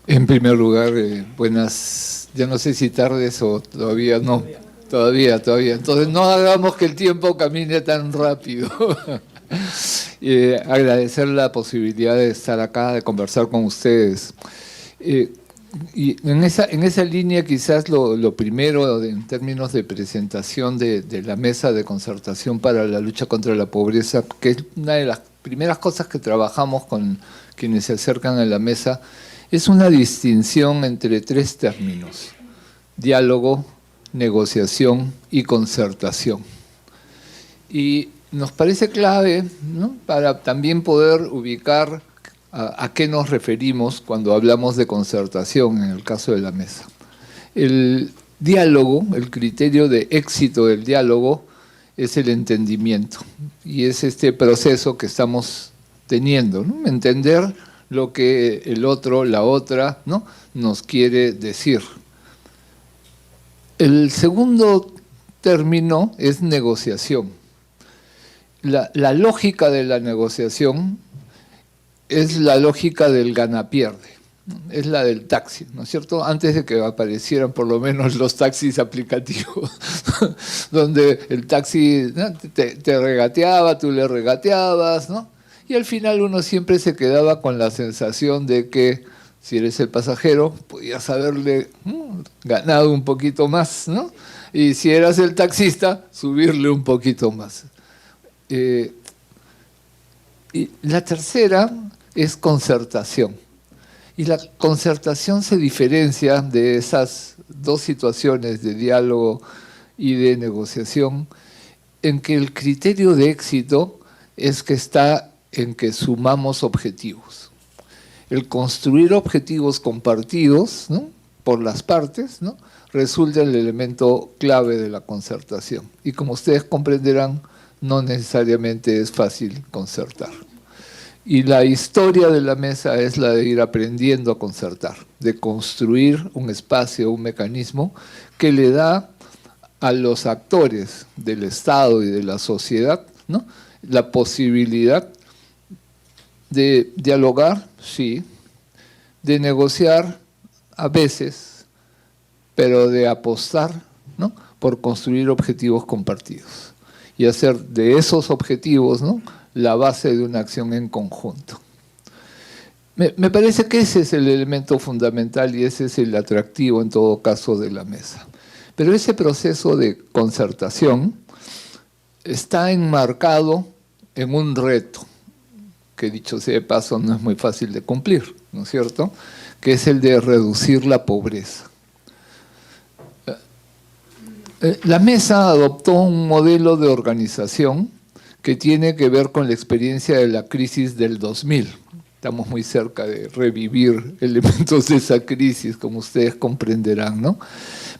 En primer lugar, buenas, ya no sé si tardes o todavía no, todavía. Entonces no hagamos que el tiempo camine tan rápido. Agradecer la posibilidad de estar acá, de conversar con ustedes. Eh, y en esa línea quizás lo primero en términos de presentación de la mesa de concertación para la lucha contra la pobreza, que es una de las primeras cosas que trabajamos con quienes se acercan a la mesa, es una distinción entre tres términos: diálogo, negociación y concertación. Y nos parece clave, ¿no?, para también poder ubicar a qué nos referimos cuando hablamos de concertación en el caso de la mesa. El diálogo, el criterio de éxito del diálogo es el entendimiento, y es este proceso que estamos teniendo, ¿no? Entender lo que el otro, la otra, ¿no?, nos quiere decir. El segundo término es negociación. La lógica de la negociación es la lógica del gana-pierde, es la del taxi, ¿no es cierto? Antes de que aparecieran por lo menos los taxis aplicativos, donde el taxi, ¿no?, te regateaba, tú le regateabas, ¿no? Y al final uno siempre se quedaba con la sensación de que si eres el pasajero, podías haberle ganado un poquito más, ¿no? Y si eras el taxista, subirle un poquito más. Y la tercera es concertación. Y la concertación se diferencia de esas dos situaciones de diálogo y de negociación en que el criterio de éxito es que está en que sumamos objetivos. El construir objetivos compartidos, ¿no?, por las partes, ¿no?, resulta el elemento clave de la concertación. Y como ustedes comprenderán, no necesariamente es fácil concertar. Y la historia de la mesa es la de ir aprendiendo a concertar, de construir un espacio, un mecanismo que le da a los actores del Estado y de la sociedad, ¿no?, la posibilidad de dialogar, sí, de negociar a veces, pero de apostar, ¿no?, por construir objetivos compartidos y hacer de esos objetivos, ¿no?, la base de una acción en conjunto. Me parece que ese es el elemento fundamental y ese es el atractivo en todo caso de la mesa. Pero ese proceso de concertación está enmarcado en un reto, que dicho sea de paso no es muy fácil de cumplir, ¿no es cierto?, que es el de reducir la pobreza. La mesa adoptó un modelo de organización que tiene que ver con la experiencia de la crisis del 2000. Estamos muy cerca de revivir elementos de esa crisis, como ustedes comprenderán, ¿no?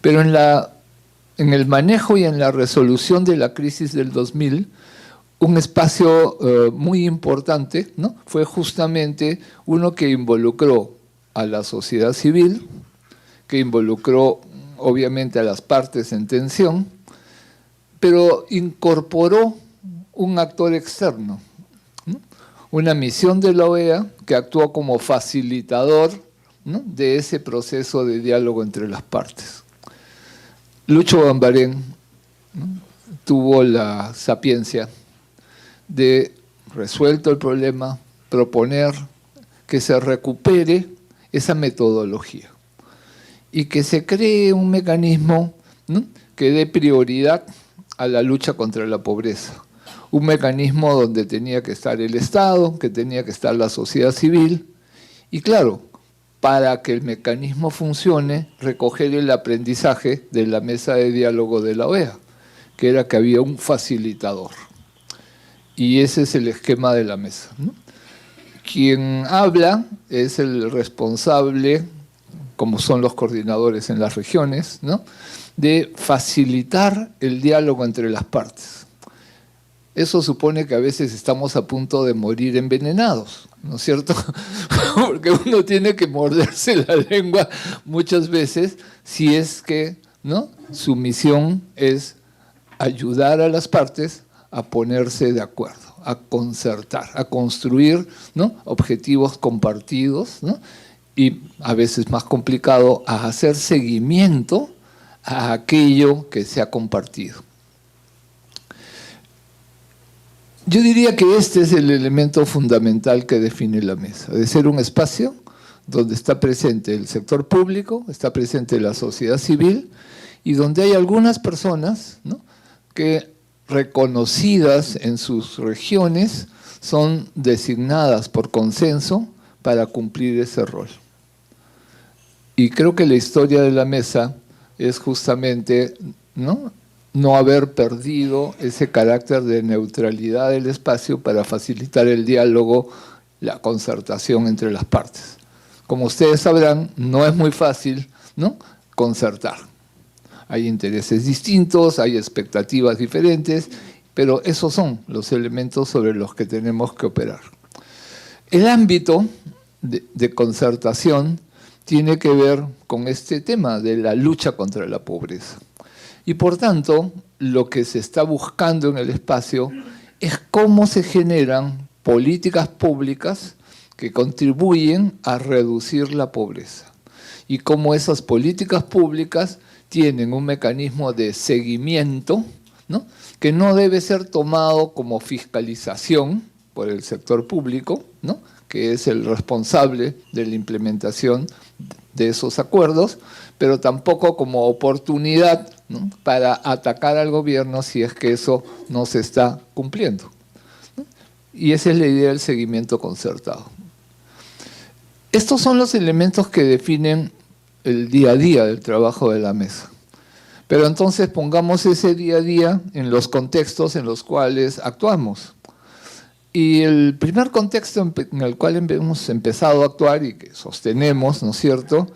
Pero en el manejo y en la resolución de la crisis del 2000, un espacio muy importante, ¿no?, fue justamente uno que involucró a la sociedad civil, que involucró obviamente a las partes en tensión, pero incorporó un actor externo, ¿no?, una misión de la OEA que actuó como facilitador, ¿no?, de ese proceso de diálogo entre las partes. Lucho Bambarén, ¿no?, tuvo la sapiencia de, resuelto el problema, proponer que se recupere esa metodología y que se cree un mecanismo, ¿no?, que dé prioridad a la lucha contra la pobreza. Un mecanismo donde tenía que estar el Estado, que tenía que estar la sociedad civil, y claro, para que el mecanismo funcione, recoger el aprendizaje de la mesa de diálogo de la OEA, que era que había un facilitador. Y ese es el esquema de la mesa, ¿no? Quien habla es el responsable, como son los coordinadores en las regiones, ¿no?, de facilitar el diálogo entre las partes. Eso supone que a veces estamos a punto de morir envenenados, ¿no es cierto? Porque uno tiene que morderse la lengua muchas veces si es que, ¿no?, su misión es ayudar a las partes a ponerse de acuerdo, a concertar, a construir, ¿no?, objetivos compartidos, ¿no?, y a veces más complicado, a hacer seguimiento a aquello que se ha compartido. Yo diría que este es el elemento fundamental que define la mesa, de ser un espacio donde está presente el sector público, está presente la sociedad civil y donde hay algunas personas, ¿no?, que reconocidas en sus regiones son designadas por consenso para cumplir ese rol. Y creo que la historia de la mesa es justamente no haber perdido ese carácter de neutralidad del espacio para facilitar el diálogo, la concertación entre las partes. Como ustedes sabrán, no es muy fácil, ¿no?, concertar. Hay intereses distintos, hay expectativas diferentes, pero esos son los elementos sobre los que tenemos que operar. El ámbito de concertación tiene que ver con este tema de la lucha contra la pobreza. Y por tanto, lo que se está buscando en el espacio es cómo se generan políticas públicas que contribuyen a reducir la pobreza. Y cómo esas políticas públicas tienen un mecanismo de seguimiento, ¿no?, que no debe ser tomado como fiscalización por el sector público, ¿no?, que es el responsable de la implementación de esos acuerdos, pero tampoco como oportunidad, ¿no?, para atacar al gobierno si es que eso no se está cumpliendo, ¿no? Y esa es la idea del seguimiento concertado. Estos son los elementos que definen el día a día del trabajo de la mesa. Pero entonces pongamos ese día a día en los contextos en los cuales actuamos. Y el primer contexto en el cual hemos empezado a actuar y que sostenemos, ¿no es cierto?,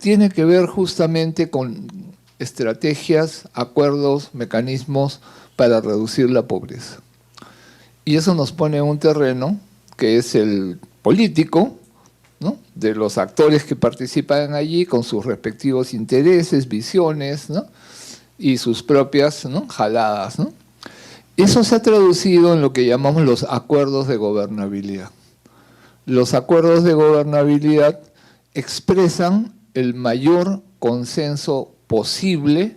tiene que ver justamente con estrategias, acuerdos, mecanismos para reducir la pobreza. Y eso nos pone en un terreno que es el político, ¿no?, de los actores que participan allí con sus respectivos intereses, visiones, ¿no?, y sus propias, ¿no?, jaladas, ¿no? Eso se ha traducido en lo que llamamos los acuerdos de gobernabilidad. Los acuerdos de gobernabilidad expresan el mayor consenso posible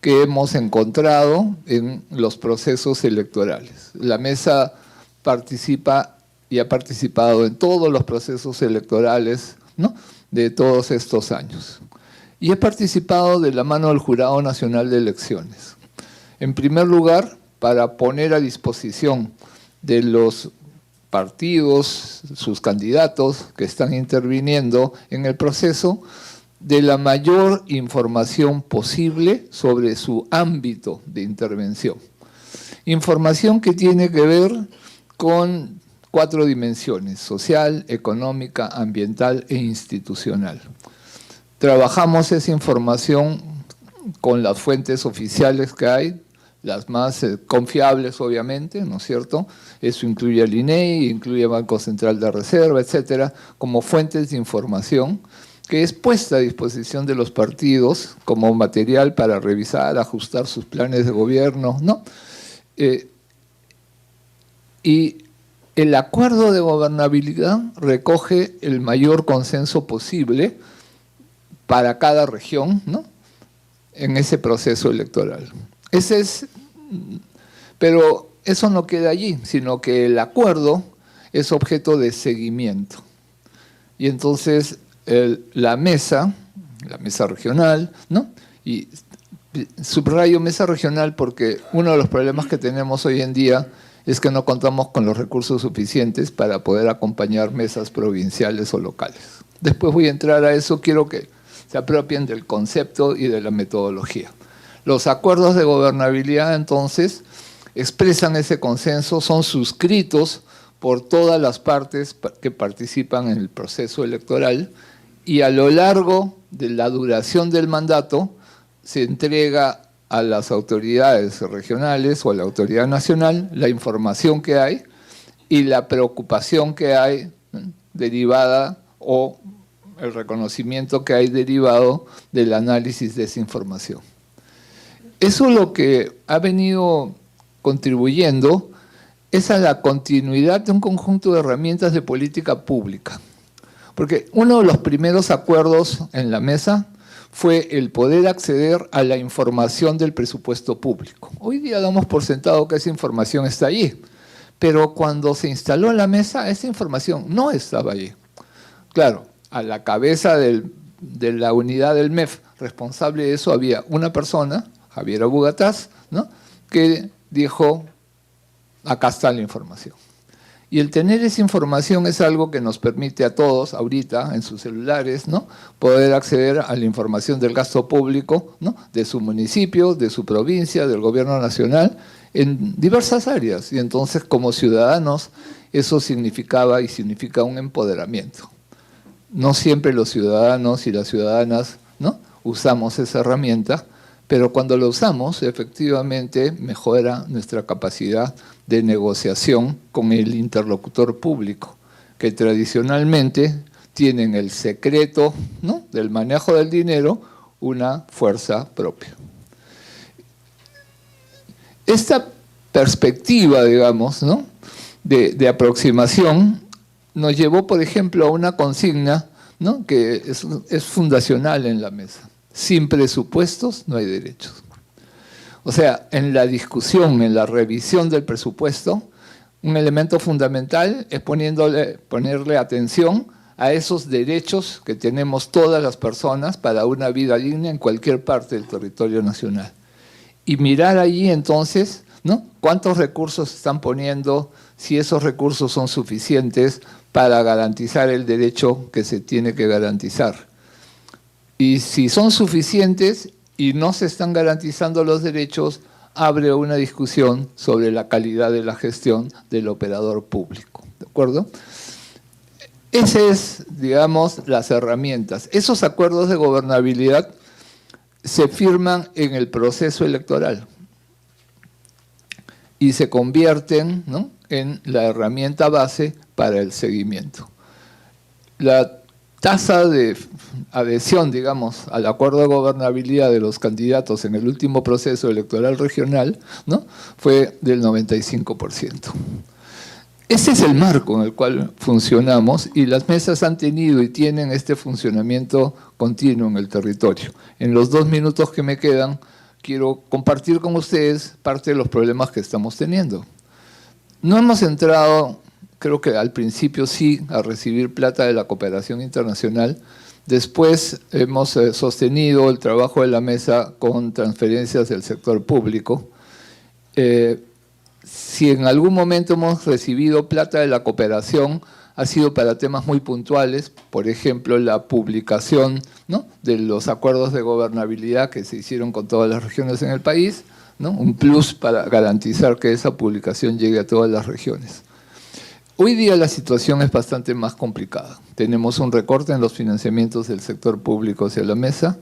que hemos encontrado en los procesos electorales. La mesa participa y ha participado en todos los procesos electorales, ¿no?, de todos estos años. Y ha participado de la mano del Jurado Nacional de Elecciones. En primer lugar, para poner a disposición de los partidos, sus candidatos que están interviniendo en el proceso, de la mayor información posible sobre su ámbito de intervención. Información que tiene que ver con 4 dimensiones: social, económica, ambiental e institucional. Trabajamos esa información con las fuentes oficiales que hay, las más confiables obviamente, ¿no es cierto? Eso incluye al INEI, incluye al Banco Central de Reserva, etcétera, como fuentes de información que es puesta a disposición de los partidos como material para revisar, ajustar sus planes de gobierno, ¿no? Y el acuerdo de gobernabilidad recoge el mayor consenso posible para cada región, ¿no?, en ese proceso electoral. Pero eso no queda allí, sino que el acuerdo es objeto de seguimiento. Y entonces la mesa regional, ¿no?, y subrayo mesa regional porque uno de los problemas que tenemos hoy en día es que no contamos con los recursos suficientes para poder acompañar mesas provinciales o locales. Después voy a entrar a eso, quiero que se apropien del concepto y de la metodología. Los acuerdos de gobernabilidad, entonces, expresan ese consenso, son suscritos por todas las partes que participan en el proceso electoral y a lo largo de la duración del mandato se entrega a las autoridades regionales o a la autoridad nacional la información que hay y la preocupación que hay derivada o el reconocimiento que hay derivado del análisis de esa información. Eso lo que ha venido contribuyendo es a la continuidad de un conjunto de herramientas de política pública. Porque uno de los primeros acuerdos en la mesa fue el poder acceder a la información del presupuesto público. Hoy día damos por sentado que esa información está allí, pero cuando se instaló en la mesa, esa información no estaba allí. Claro, a la cabeza de la unidad del MEF responsable de eso había una persona, Javier Abugataz, ¿no?, que dijo, acá está la información. Y el tener esa información es algo que nos permite a todos, ahorita, en sus celulares, ¿no?, poder acceder a la información del gasto público, ¿no?, de su municipio, de su provincia, del gobierno nacional, en diversas áreas. Y entonces, como ciudadanos, eso significaba y significa un empoderamiento. No siempre los ciudadanos y las ciudadanas, ¿no?, usamos esa herramienta, pero cuando lo usamos, efectivamente, mejora nuestra capacidad de negociación con el interlocutor público, que tradicionalmente tienen el secreto, ¿no?, del manejo del dinero, una fuerza propia. Esta perspectiva, digamos, ¿no?, de aproximación nos llevó, por ejemplo, a una consigna, ¿no?, que es fundacional en la mesa. Sin presupuestos no hay derechos. O sea, en la discusión, en la revisión del presupuesto, un elemento fundamental es ponerle atención a esos derechos que tenemos todas las personas para una vida digna en cualquier parte del territorio nacional. Y mirar allí entonces, ¿no?, cuántos recursos están poniendo, si esos recursos son suficientes para garantizar el derecho que se tiene que garantizar. Y si son suficientes y no se están garantizando los derechos, abre una discusión sobre la calidad de la gestión del operador público. ¿De acuerdo? Esas es, digamos, las herramientas. Esos acuerdos de gobernabilidad se firman en el proceso electoral y se convierten, ¿no?, en la herramienta base para el seguimiento. La tasa de adhesión, digamos, al acuerdo de gobernabilidad de los candidatos en el último proceso electoral regional, ¿no?, fue del 95%. Ese es el marco en el cual funcionamos y las mesas han tenido y tienen este funcionamiento continuo en el territorio. En los 2 minutos que me quedan, quiero compartir con ustedes parte de los problemas que estamos teniendo. No hemos entrado, creo que al principio sí, a recibir plata de la cooperación internacional. Después hemos sostenido el trabajo de la mesa con transferencias del sector público. Si en algún momento hemos recibido plata de la cooperación, ha sido para temas muy puntuales, por ejemplo, la publicación, ¿no?, de los acuerdos de gobernabilidad que se hicieron con todas las regiones en el país, ¿no?, un plus para garantizar que esa publicación llegue a todas las regiones. Hoy día la situación es bastante más complicada. Tenemos un recorte en los financiamientos del sector público hacia la mesa,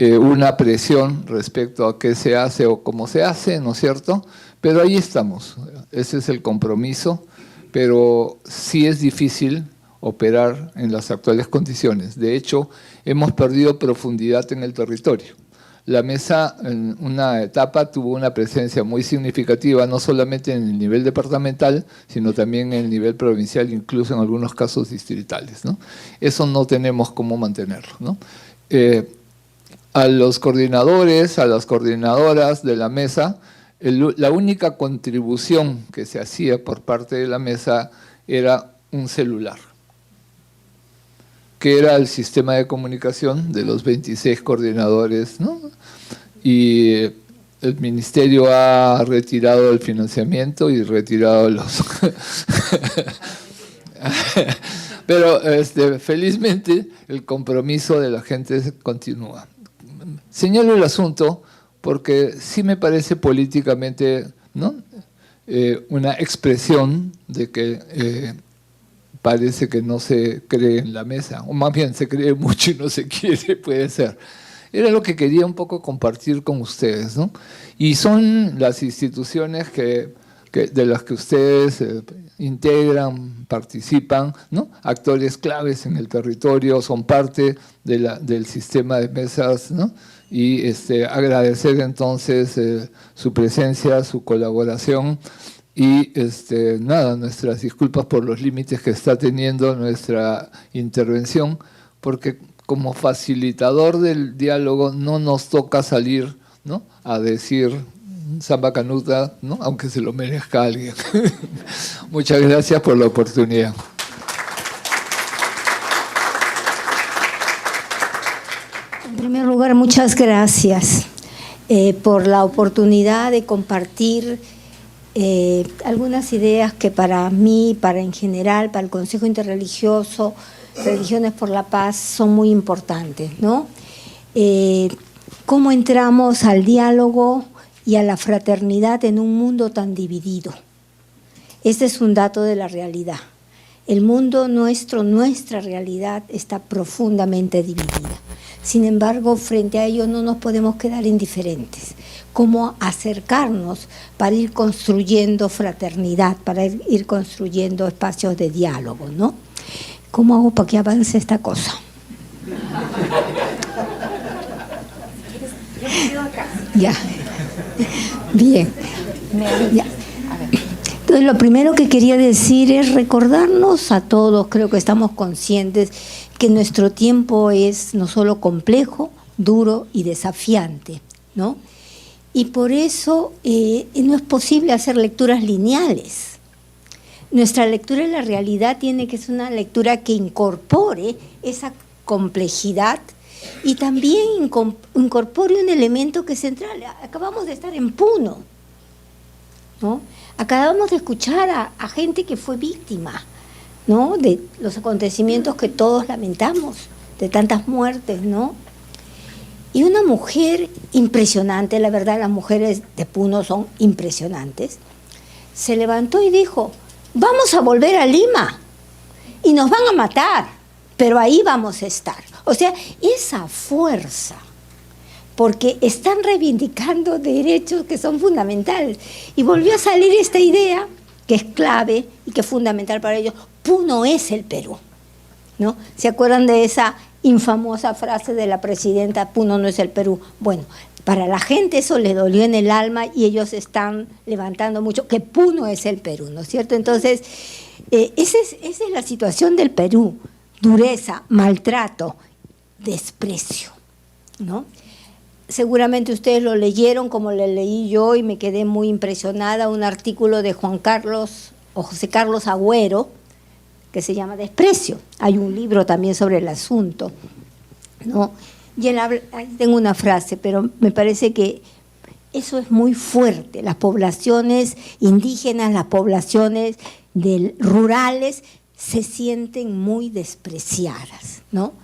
una presión respecto a qué se hace o cómo se hace, ¿no es cierto? Pero ahí estamos, ese es el compromiso, pero sí es difícil operar en las actuales condiciones. De hecho, hemos perdido profundidad en el territorio. La mesa en una etapa tuvo una presencia muy significativa, no solamente en el nivel departamental, sino también en el nivel provincial, incluso en algunos casos distritales, ¿no? Eso no tenemos cómo mantenerlo, ¿no? A los coordinadores, a las coordinadoras de la mesa, la única contribución que se hacía por parte de la mesa era un celular, que era el sistema de comunicación de los 26 coordinadores, ¿no? Y el ministerio ha retirado el financiamiento y retirado los… Pero felizmente el compromiso de la gente continúa. Señalo el asunto porque sí me parece políticamente, ¿no?, una expresión de que parece que no se cree en la mesa, o más bien se cree mucho y no se quiere, puede ser. Era lo que quería un poco compartir con ustedes, ¿no? Y son las instituciones de las que ustedes integran, participan, ¿no?, actores claves en el territorio, son parte del sistema de mesas, ¿no? Y agradecer entonces su presencia, su colaboración Y nada, nuestras disculpas por los límites que está teniendo nuestra intervención, porque como facilitador del diálogo no nos toca salir, ¿no?, a decir samba canuta, ¿no?, aunque se lo merezca alguien. Muchas gracias por la oportunidad. En primer lugar, muchas gracias por la oportunidad de compartir algunas ideas que para mí, para en general, para el Consejo Interreligioso, Religiones por la Paz, son muy importantes, ¿no? Cómo entramos al diálogo y a la fraternidad en un mundo tan dividido. Este es un dato de la realidad. El mundo nuestra realidad está profundamente dividida. Sin embargo, frente a ello no nos podemos quedar indiferentes. Cómo acercarnos para ir construyendo fraternidad, para ir construyendo espacios de diálogo, ¿no? ¿Cómo hago para que avance esta cosa? Ya. Bien. Ya. Entonces, lo primero que quería decir es recordarnos a todos, creo que estamos conscientes, que nuestro tiempo es no solo complejo, duro y desafiante, ¿no? Y por eso no es posible hacer lecturas lineales. Nuestra lectura de la realidad tiene que ser una lectura que incorpore esa complejidad y también incorpore un elemento que es central. Acabamos de estar en Puno, ¿no? Acabamos de escuchar a gente que fue víctima, ¿no?, de los acontecimientos que todos lamentamos, de tantas muertes, ¿no? Y una mujer impresionante, la verdad, las mujeres de Puno son impresionantes, se levantó y dijo: vamos a volver a Lima y nos van a matar, pero ahí vamos a estar. O sea, esa fuerza, porque están reivindicando derechos que son fundamentales. Y volvió a salir esta idea, que es clave y que es fundamental para ellos: Puno es el Perú, ¿no? ¿Se acuerdan de esa infamosa frase de la presidenta, Puno no es el Perú? Bueno, para la gente eso le dolió en el alma y ellos están levantando mucho que Puno es el Perú, ¿no es cierto? Entonces, esa es la situación del Perú: dureza, maltrato, desprecio, ¿no? Seguramente ustedes lo leyeron como lo leí yo y me quedé muy impresionada, un artículo de Juan Carlos o José Carlos Agüero que se llama Desprecio. Hay un libro también sobre el asunto, ¿no? Y él habla, ahí tengo una frase, pero me parece que eso es muy fuerte. Las poblaciones indígenas, las poblaciones rurales se sienten muy despreciadas, ¿no?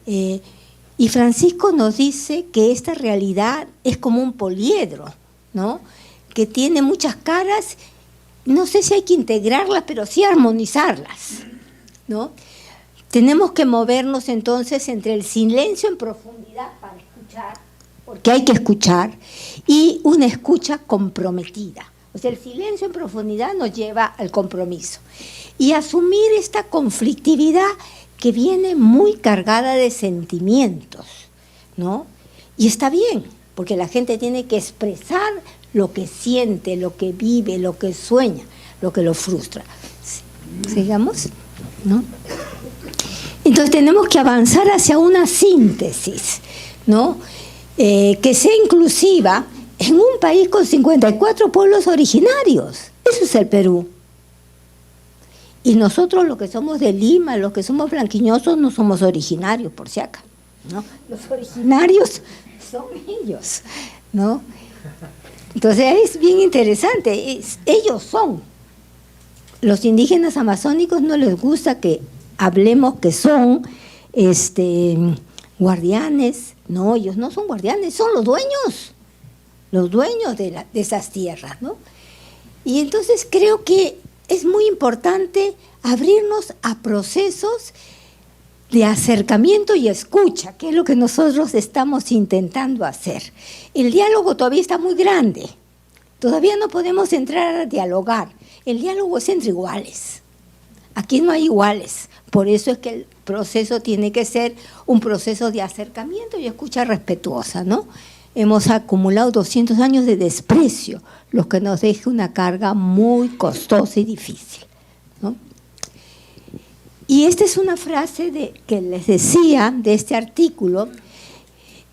Y Francisco nos dice que esta realidad es como un poliedro, ¿no?, que tiene muchas caras. No sé si hay que integrarlas, pero sí armonizarlas, ¿no? Tenemos que movernos entonces entre el silencio en profundidad para escuchar, porque hay que escuchar, y una escucha comprometida. O sea, el silencio en profundidad nos lleva al compromiso. Y asumir esta conflictividad que viene muy cargada de sentimientos, ¿no? Y está bien, porque la gente tiene que expresar lo que siente, lo que vive, lo que sueña, lo que lo frustra. ¿Sigamos? ¿No? Entonces tenemos que avanzar hacia una síntesis, ¿no?, que sea inclusiva en un país con 54 pueblos originarios. Eso es el Perú. Y nosotros, los que somos de Lima, los que somos blanquiñosos, no somos originarios, por si acaso, ¿no? Los originarios son ellos, ¿no? Entonces es bien interesante, ellos son. Los indígenas amazónicos no les gusta que hablemos que son guardianes. No, ellos no son guardianes, son los dueños de esas tierras, ¿no? Y entonces creo que es muy importante abrirnos a procesos de acercamiento y escucha, que es lo que nosotros estamos intentando hacer. El diálogo todavía está muy grande, todavía no podemos entrar a dialogar. El diálogo es entre iguales, aquí no hay iguales, por eso es que el proceso tiene que ser un proceso de acercamiento y escucha respetuosa, ¿no? Hemos acumulado 200 años de desprecio, lo que nos deje una carga muy costosa y difícil, ¿no? Y esta es una frase que les decía de este artículo,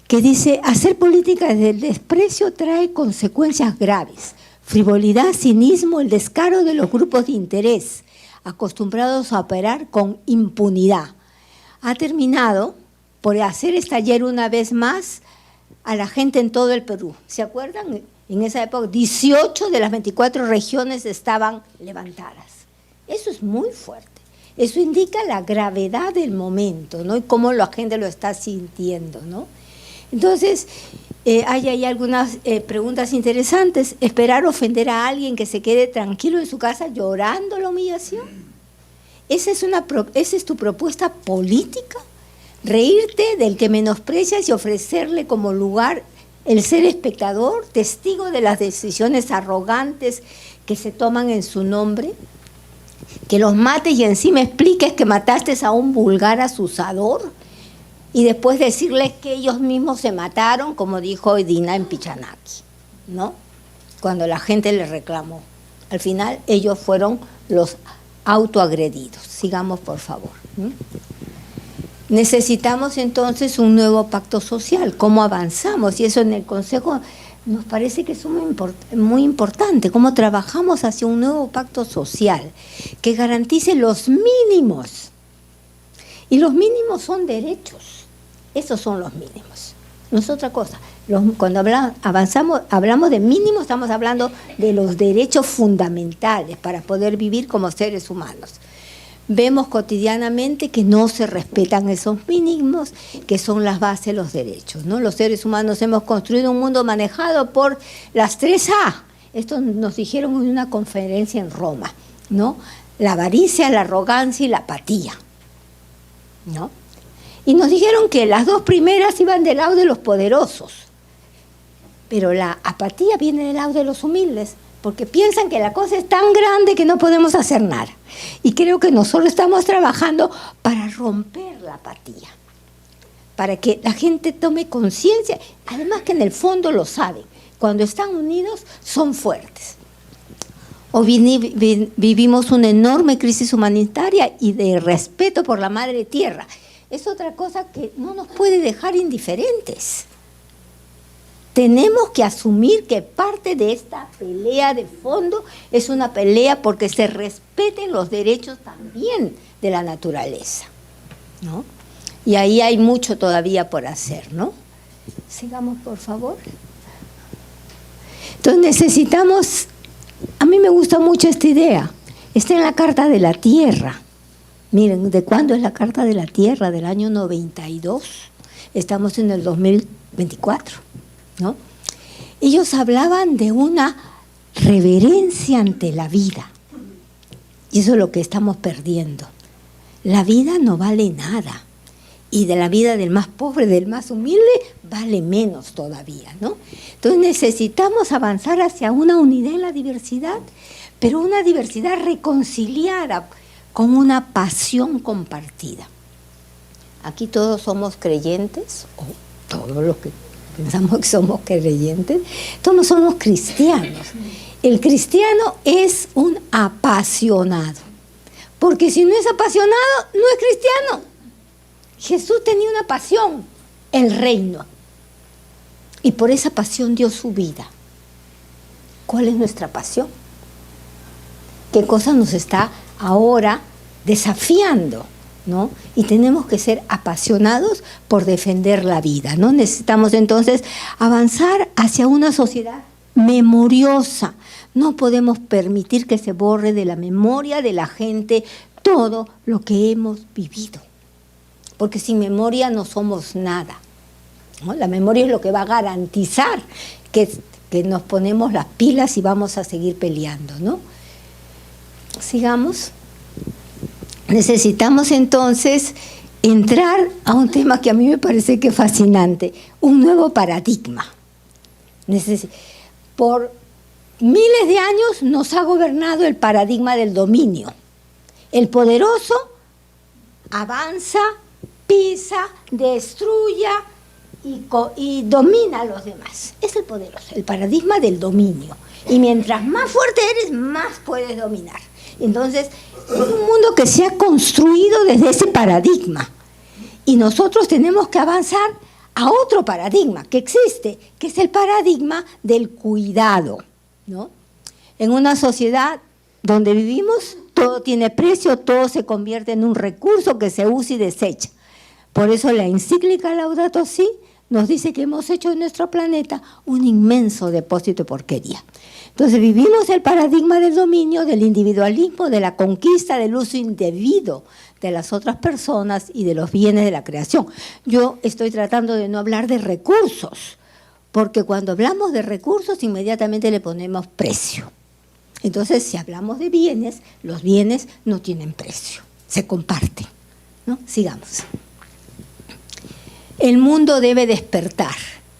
que dice: hacer política desde el desprecio trae consecuencias graves. Frivolidad, cinismo, el descaro de los grupos de interés, acostumbrados a operar con impunidad. Ha terminado por hacer estallar una vez más a la gente en todo el Perú. ¿Se acuerdan? En esa época 18 de las 24 regiones estaban levantadas. Eso es muy fuerte. Eso indica la gravedad del momento, ¿no? Y cómo la gente lo está sintiendo, ¿no? Entonces, hay ahí algunas preguntas interesantes. ¿Esperar ofender a alguien que se quede tranquilo en su casa llorando la humillación? ¿Esa es tu propuesta política? ¿Reírte del que menosprecias y ofrecerle como lugar el ser espectador, testigo de las decisiones arrogantes que se toman en su nombre? ¿Que los mates y encima expliques que mataste a un vulgar asusador? Y después decirles que ellos mismos se mataron, como dijo Edina en Pichanaki, ¿no? Cuando la gente les reclamó. Al final ellos fueron los autoagredidos. Sigamos, por favor. Necesitamos entonces un nuevo pacto social. ¿Cómo avanzamos? Y eso en el Consejo nos parece que es muy importante. ¿Cómo trabajamos hacia un nuevo pacto social que garantice los mínimos? Y los mínimos son derechos. Esos son los mínimos. No es otra cosa. Cuando hablamos de mínimos, estamos hablando de los derechos fundamentales para poder vivir como seres humanos. Vemos cotidianamente que no se respetan esos mínimos, que son las bases de los derechos, ¿no? Los seres humanos hemos construido un mundo manejado por las 3A. Esto nos dijeron en una conferencia en Roma, ¿no? La avaricia, la arrogancia y la apatía, ¿no? Y nos dijeron que las dos primeras iban del lado de los poderosos, pero la apatía viene del lado de los humildes, porque piensan que la cosa es tan grande que no podemos hacer nada. Y creo que nosotros estamos trabajando para romper la apatía, para que la gente tome conciencia, además que en el fondo lo saben, cuando están unidos son fuertes. Hoy vivimos una enorme crisis humanitaria y de respeto por la madre tierra. Es otra cosa que no nos puede dejar indiferentes. Tenemos que asumir que parte de esta pelea de fondo es una pelea porque se respeten los derechos también de la naturaleza, ¿no? Y ahí hay mucho todavía por hacer, ¿no? Sigamos, por favor. Entonces necesitamos, a mí me gusta mucho esta idea, está en la Carta de la Tierra. Miren, ¿de cuándo es la Carta de la Tierra? Del año 92. Estamos en el 2024, ¿no? Ellos hablaban de una reverencia ante la vida. Y eso es lo que estamos perdiendo. La vida no vale nada. Y de la vida del más pobre, del más humilde, vale menos todavía, ¿no? Entonces necesitamos avanzar hacia una unidad en la diversidad, pero una diversidad reconciliada, con una pasión compartida. Aquí todos somos creyentes, o todos los que pensamos que somos creyentes, todos somos cristianos. El cristiano es un apasionado, porque si no es apasionado, no es cristiano. Jesús tenía una pasión, el reino, y por esa pasión dio su vida. ¿Cuál es nuestra pasión? ¿Qué cosa nos está ahora desafiando, ¿no? Y tenemos que ser apasionados por defender la vida, ¿no? Necesitamos entonces avanzar hacia una sociedad memoriosa. No podemos permitir que se borre de la memoria de la gente todo lo que hemos vivido, porque sin memoria no somos nada, ¿no? La memoria es lo que va a garantizar que nos ponemos las pilas y vamos a seguir peleando, ¿no? Sigamos. Necesitamos entonces entrar a un tema que a mí me parece que es fascinante, un nuevo paradigma. Por miles de años nos ha gobernado el paradigma del dominio. El poderoso avanza, pisa, destruya y domina a los demás. Es el poderoso, el paradigma del dominio. Y mientras más fuerte eres, más puedes dominar. Entonces, es un mundo que se ha construido desde ese paradigma. Y nosotros tenemos que avanzar a otro paradigma que existe, que es el paradigma del cuidado, ¿no? En una sociedad donde vivimos, todo tiene precio, todo se convierte en un recurso que se usa y desecha. Por eso la encíclica Laudato Si nos dice que hemos hecho de nuestro planeta un inmenso depósito de porquería. Entonces vivimos el paradigma del dominio, del individualismo, de la conquista, del uso indebido de las otras personas y de los bienes de la creación. Yo estoy tratando de no hablar de recursos, porque cuando hablamos de recursos inmediatamente le ponemos precio. Entonces, si hablamos de bienes, los bienes no tienen precio, se comparten, ¿no? Sigamos. El mundo debe despertar,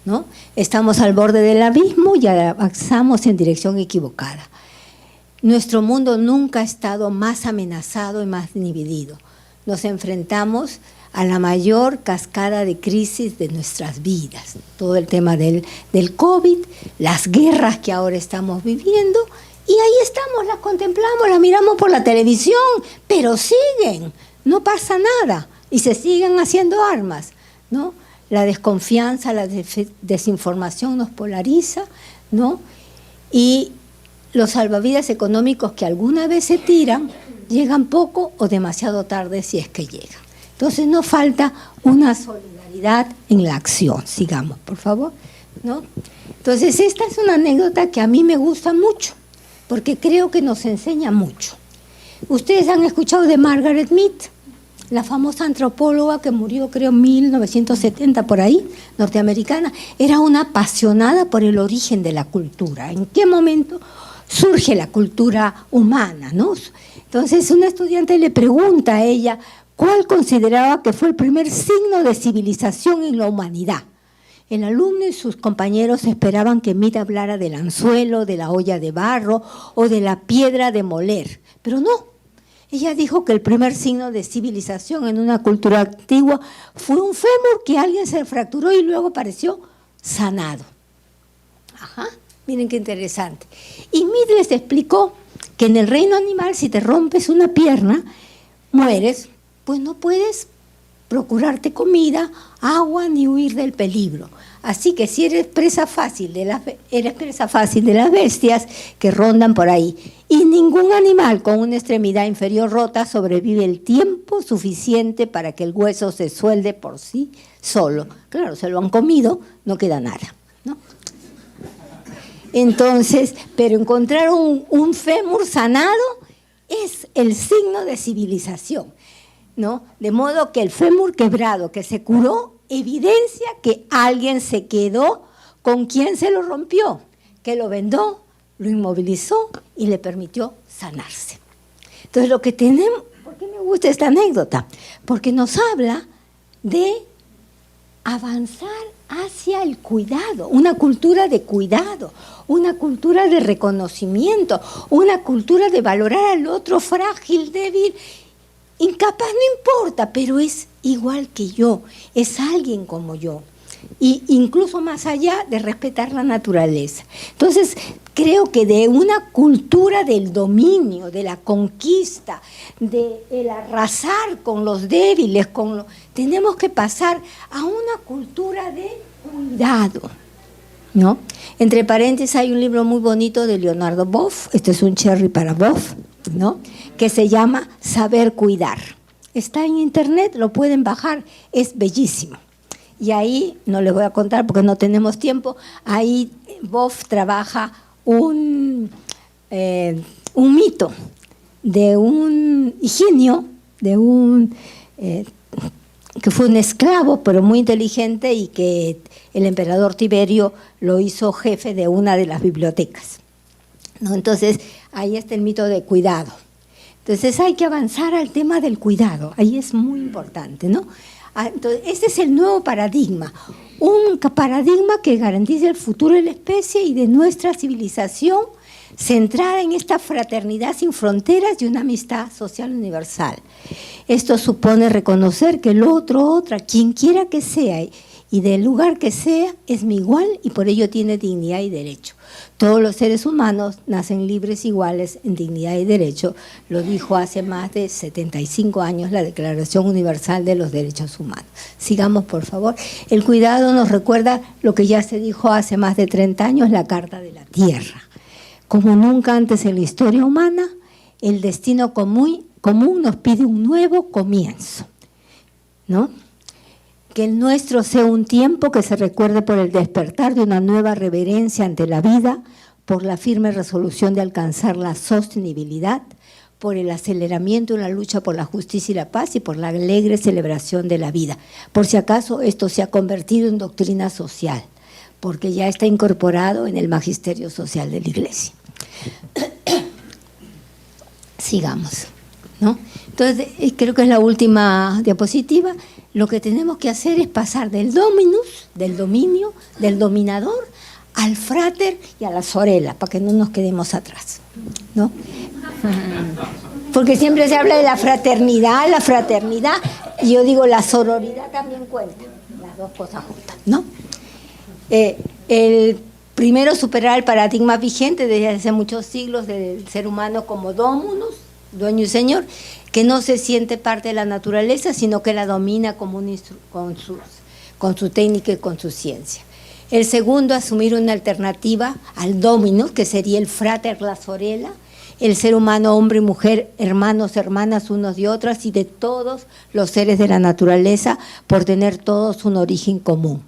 ¿no? Estamos al borde del abismo y avanzamos en dirección equivocada. Nuestro mundo nunca ha estado más amenazado y más dividido. Nos enfrentamos a la mayor cascada de crisis de nuestras vidas. Todo el tema del COVID, las guerras que ahora estamos viviendo, y ahí estamos, las contemplamos, las miramos por la televisión, pero siguen, no pasa nada, y se siguen haciendo armas, ¿no? La desconfianza, la desinformación nos polariza, ¿no? Y los salvavidas económicos que alguna vez se tiran, llegan poco o demasiado tarde si es que llegan. Entonces nos falta una solidaridad en la acción. Sigamos, por favor, ¿no? Entonces esta es una anécdota que a mí me gusta mucho, porque creo que nos enseña mucho. Ustedes han escuchado de Margaret Mead, la famosa antropóloga que murió, creo, en 1970, por ahí, norteamericana. Era una apasionada por el origen de la cultura. ¿En qué momento surge la cultura humana, ¿no? Entonces, una estudiante le pregunta a ella cuál consideraba que fue el primer signo de civilización en la humanidad. El alumno y sus compañeros esperaban que Mead hablara del anzuelo, de la olla de barro o de la piedra de moler, pero no. Ella dijo que el primer signo de civilización en una cultura antigua fue un fémur que alguien se fracturó y luego apareció sanado. Ajá, miren qué interesante. Y Mead les explicó que en el reino animal, si te rompes una pierna, mueres, pues no puedes procurarte comida, agua ni huir del peligro. Así que si eres presa fácil de las bestias que rondan por ahí. Y ningún animal con una extremidad inferior rota sobrevive el tiempo suficiente para que el hueso se suelde por sí solo. Claro, se lo han comido, no queda nada, ¿no? Entonces, pero encontrar un fémur sanado es el signo de civilización, ¿no? De modo que el fémur quebrado que se curó evidencia que alguien se quedó con quien se lo rompió, que lo vendó, lo inmovilizó y le permitió sanarse. Entonces, lo que tenemos, ¿por qué me gusta esta anécdota? Porque nos habla de avanzar hacia el cuidado, una cultura de cuidado, una cultura de reconocimiento, una cultura de valorar al otro frágil, débil, incapaz, no importa, pero es igual que yo, es alguien como yo. Y incluso más allá de respetar la naturaleza. Entonces, creo que de una cultura del dominio, de la conquista, del arrasar con los débiles, tenemos que pasar a una cultura de cuidado, ¿no? Entre paréntesis, hay un libro muy bonito de Leonardo Boff, este es un cherry para Boff, ¿no? Que se llama Saber Cuidar. Está en internet, lo pueden bajar, es bellísimo. Y ahí, no les voy a contar porque no tenemos tiempo, ahí Boff trabaja un mito de un Higinio, que fue un esclavo, pero muy inteligente, y que el emperador Tiberio lo hizo jefe de una de las bibliotecas, ¿no? Entonces, ahí está el mito de cuidado. Entonces, hay que avanzar al tema del cuidado, ahí es muy importante, ¿no? Entonces, este es el nuevo paradigma, un paradigma que garantiza el futuro de la especie y de nuestra civilización, centrada en esta fraternidad sin fronteras y una amistad social universal. Esto supone reconocer que el otro, otra, quien quiera que sea, y del lugar que sea es mi igual y por ello tiene dignidad y derecho. Todos los seres humanos nacen libres iguales en dignidad y derecho, lo dijo hace más de 75 años la Declaración Universal de los Derechos Humanos. Sigamos, por favor. El cuidado nos recuerda lo que ya se dijo hace más de 30 años, la Carta de la Tierra. Como nunca antes en la historia humana, el destino común nos pide un nuevo comienzo, ¿no? Que el nuestro sea un tiempo que se recuerde por el despertar de una nueva reverencia ante la vida, por la firme resolución de alcanzar la sostenibilidad, por el aceleramiento en la lucha por la justicia y la paz y por la alegre celebración de la vida. Por si acaso esto se ha convertido en doctrina social, porque ya está incorporado en el magisterio social de la Iglesia. Sigamos, ¿no? Entonces, creo que es la última diapositiva. Lo que tenemos que hacer es pasar del dominus, del dominio, del dominador, al frater y a la sorella, para que no nos quedemos atrás, ¿no? Porque siempre se habla de la fraternidad, y yo digo la sororidad también cuenta, las dos cosas juntas, ¿no? El primero, superar el paradigma vigente desde hace muchos siglos del ser humano como dominus, dueño y señor, que no se siente parte de la naturaleza, sino que la domina como con su técnica y con su ciencia. El segundo, asumir una alternativa al dominus, que sería el frater, la sorella, el ser humano, hombre y mujer, hermanos, hermanas unos de otras y de todos los seres de la naturaleza, por tener todos un origen común.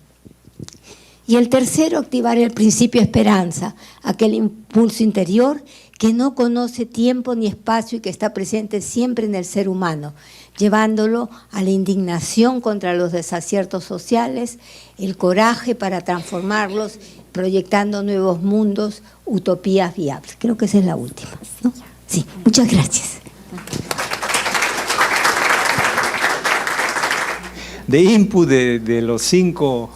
Y el tercero, activar el principio esperanza, aquel impulso interior que no conoce tiempo ni espacio y que está presente siempre en el ser humano, llevándolo a la indignación contra los desaciertos sociales, el coraje para transformarlos, proyectando nuevos mundos, utopías viables. Creo que esa es la última, ¿no? Sí, muchas gracias. De input de los 5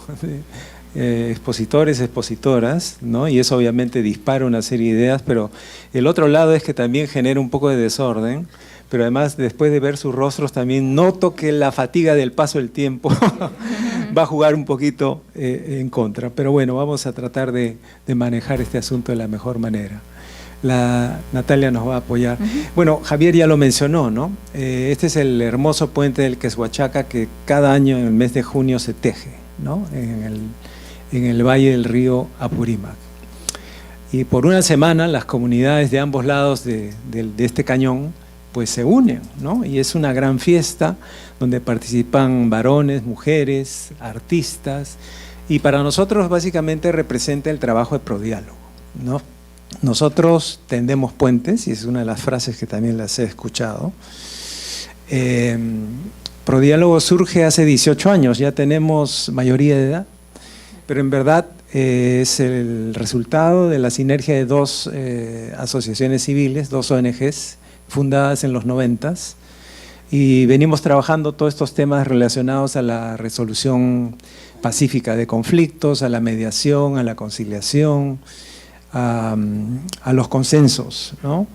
expositores, expositoras, ¿no? Y eso obviamente dispara una serie de ideas, pero el otro lado es que también genera un poco de desorden, pero además después de ver sus rostros también noto que la fatiga del paso del tiempo va a jugar un poquito en contra, pero bueno, vamos a tratar de manejar este asunto de la mejor manera. Natalia nos va a apoyar. Bueno, Javier ya lo mencionó, ¿no? Este es el hermoso puente del Quetzhuachaca que cada año en el mes de junio se teje, ¿no? En el valle del río Apurímac. Y por una semana las comunidades de ambos lados de este cañón pues se unen, ¿no? Y es una gran fiesta donde participan varones, mujeres, artistas, y para nosotros básicamente representa el trabajo de prodiálogo, ¿no? Nosotros tendemos puentes, y es una de las frases que también las he escuchado. Prodiálogo surge hace 18 años, ya tenemos mayoría de edad, pero en verdad es el resultado de la sinergia de 2 asociaciones civiles, 2 ONGs, fundadas en los 90s, y venimos trabajando todos estos temas relacionados a la resolución pacífica de conflictos, a la mediación, a la conciliación, a los consensos, ¿no?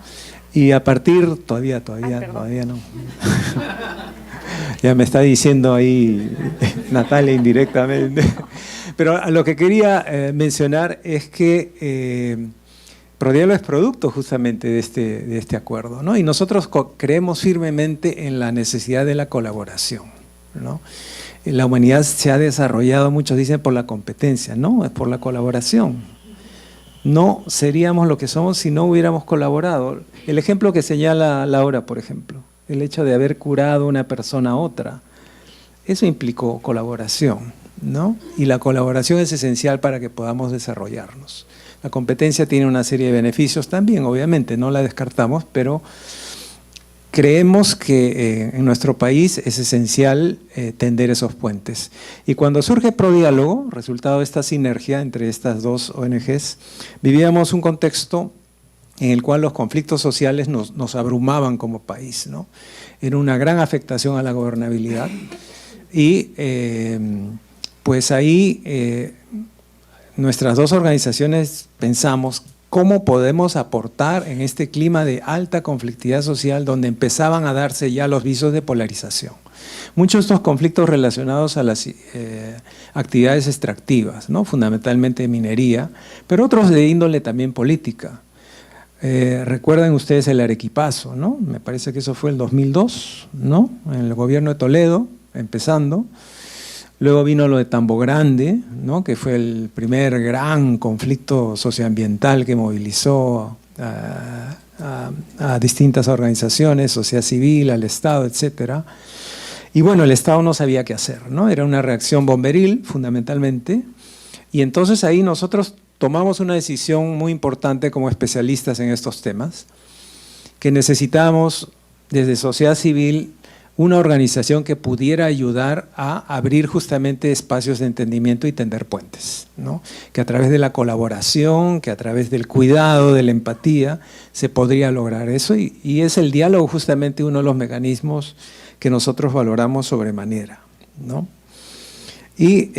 Y a partir, todavía no. Ya me está diciendo ahí Natalia indirectamente. Pero lo que quería mencionar es que Prodiálogo es producto justamente de este acuerdo, ¿no? Y nosotros creemos firmemente en la necesidad de la colaboración, ¿no? La humanidad se ha desarrollado, muchos dicen, por la competencia, no, es por la colaboración. No seríamos lo que somos si no hubiéramos colaborado. El ejemplo que señala Laura, por ejemplo, el hecho de haber curado a una persona a otra, eso implicó colaboración, ¿no? Y la colaboración es esencial para que podamos desarrollarnos. La competencia tiene una serie de beneficios también, obviamente, no la descartamos, pero creemos que en nuestro país es esencial tender esos puentes. Y cuando surge Prodiálogo, resultado de esta sinergia entre estas 2 ONGs, vivíamos un contexto en el cual los conflictos sociales nos abrumaban como país, ¿no? Era una gran afectación a la gobernabilidad y pues ahí nuestras 2 organizaciones pensamos cómo podemos aportar en este clima de alta conflictividad social donde empezaban a darse ya los visos de polarización. Muchos de estos conflictos relacionados a las actividades extractivas, ¿no? Fundamentalmente minería, pero otros de índole también política. Recuerden ustedes el Arequipazo, ¿no? Me parece que eso fue el 2002, ¿no? En el gobierno de Toledo, empezando. Luego vino lo de Tambo Grande, ¿no? Que fue el primer gran conflicto socioambiental que movilizó a distintas organizaciones, sociedad civil, al Estado, etcétera. Y bueno, el Estado no sabía qué hacer, ¿no? Era una reacción bomberil, fundamentalmente. Y entonces ahí nosotros tomamos una decisión muy importante como especialistas en estos temas, que necesitábamos desde sociedad civil una organización que pudiera ayudar a abrir justamente espacios de entendimiento y tender puentes, ¿no? Que a través de la colaboración, que a través del cuidado, de la empatía, se podría lograr eso. Y es el diálogo justamente uno de los mecanismos que nosotros valoramos sobremanera, ¿no? Y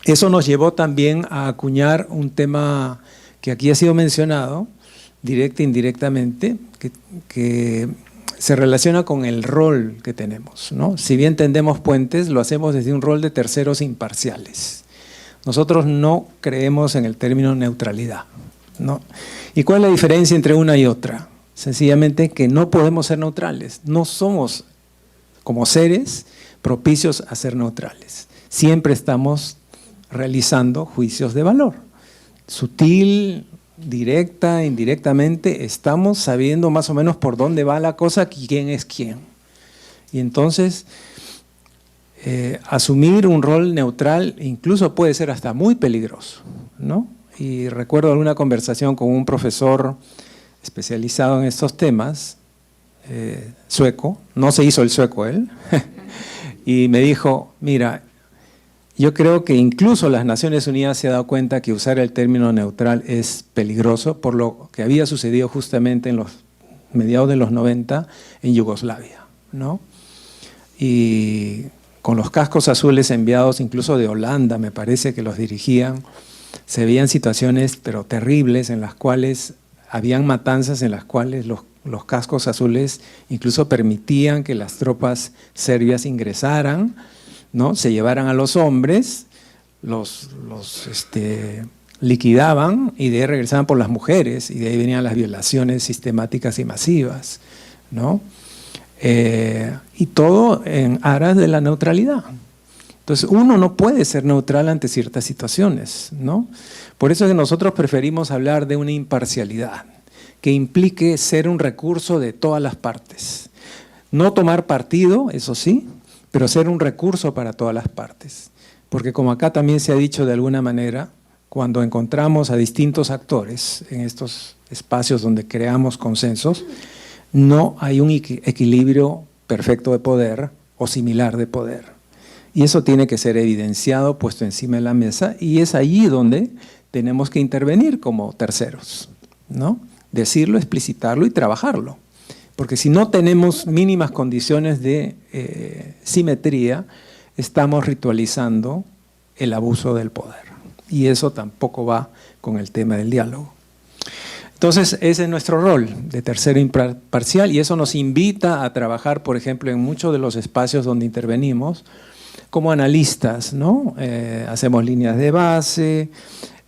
eso nos llevó también a acuñar un tema que aquí ha sido mencionado, directa e indirectamente, que se relaciona con el rol que tenemos, ¿no? Si bien tendemos puentes, lo hacemos desde un rol de terceros imparciales. Nosotros no creemos en el término neutralidad, ¿no? ¿Y cuál es la diferencia entre una y otra? Sencillamente que no podemos ser neutrales. No somos, como seres, propicios a ser neutrales. Siempre estamos realizando juicios de valor. Sutil, directa, indirectamente, estamos sabiendo más o menos por dónde va la cosa, quién es quién. Y entonces, asumir un rol neutral incluso puede ser hasta muy peligroso, ¿no? Y recuerdo alguna conversación con un profesor especializado en estos temas, sueco, no se hizo el sueco él, y me dijo, mira, yo creo que incluso las Naciones Unidas se han dado cuenta que usar el término neutral es peligroso por lo que había sucedido justamente en los mediados de los 90 en Yugoslavia, ¿no? Y con los cascos azules enviados incluso de Holanda, me parece que los dirigían, se veían situaciones pero terribles en las cuales habían matanzas, en las cuales los cascos azules incluso permitían que las tropas serbias ingresaran, ¿no? Se llevaran a los hombres, los liquidaban y de ahí regresaban por las mujeres y de ahí venían las violaciones sistemáticas y masivas, ¿no? Y todo en aras de la neutralidad. Entonces uno no puede ser neutral ante ciertas situaciones, ¿no? Por eso es que nosotros preferimos hablar de una imparcialidad que implique ser un recurso de todas las partes. No tomar partido, eso sí, pero ser un recurso para todas las partes. Porque como acá también se ha dicho de alguna manera, cuando encontramos a distintos actores en estos espacios donde creamos consensos, no hay un equilibrio perfecto de poder o similar de poder. Y eso tiene que ser evidenciado, puesto encima de la mesa, y es allí donde tenemos que intervenir como terceros, ¿no? Decirlo, explicitarlo y trabajarlo. Porque si no tenemos mínimas condiciones de simetría, estamos ritualizando el abuso del poder. Y eso tampoco va con el tema del diálogo. Entonces, ese es nuestro rol de tercero imparcial y eso nos invita a trabajar, por ejemplo, en muchos de los espacios donde intervenimos, como analistas, ¿no? Hacemos líneas de base,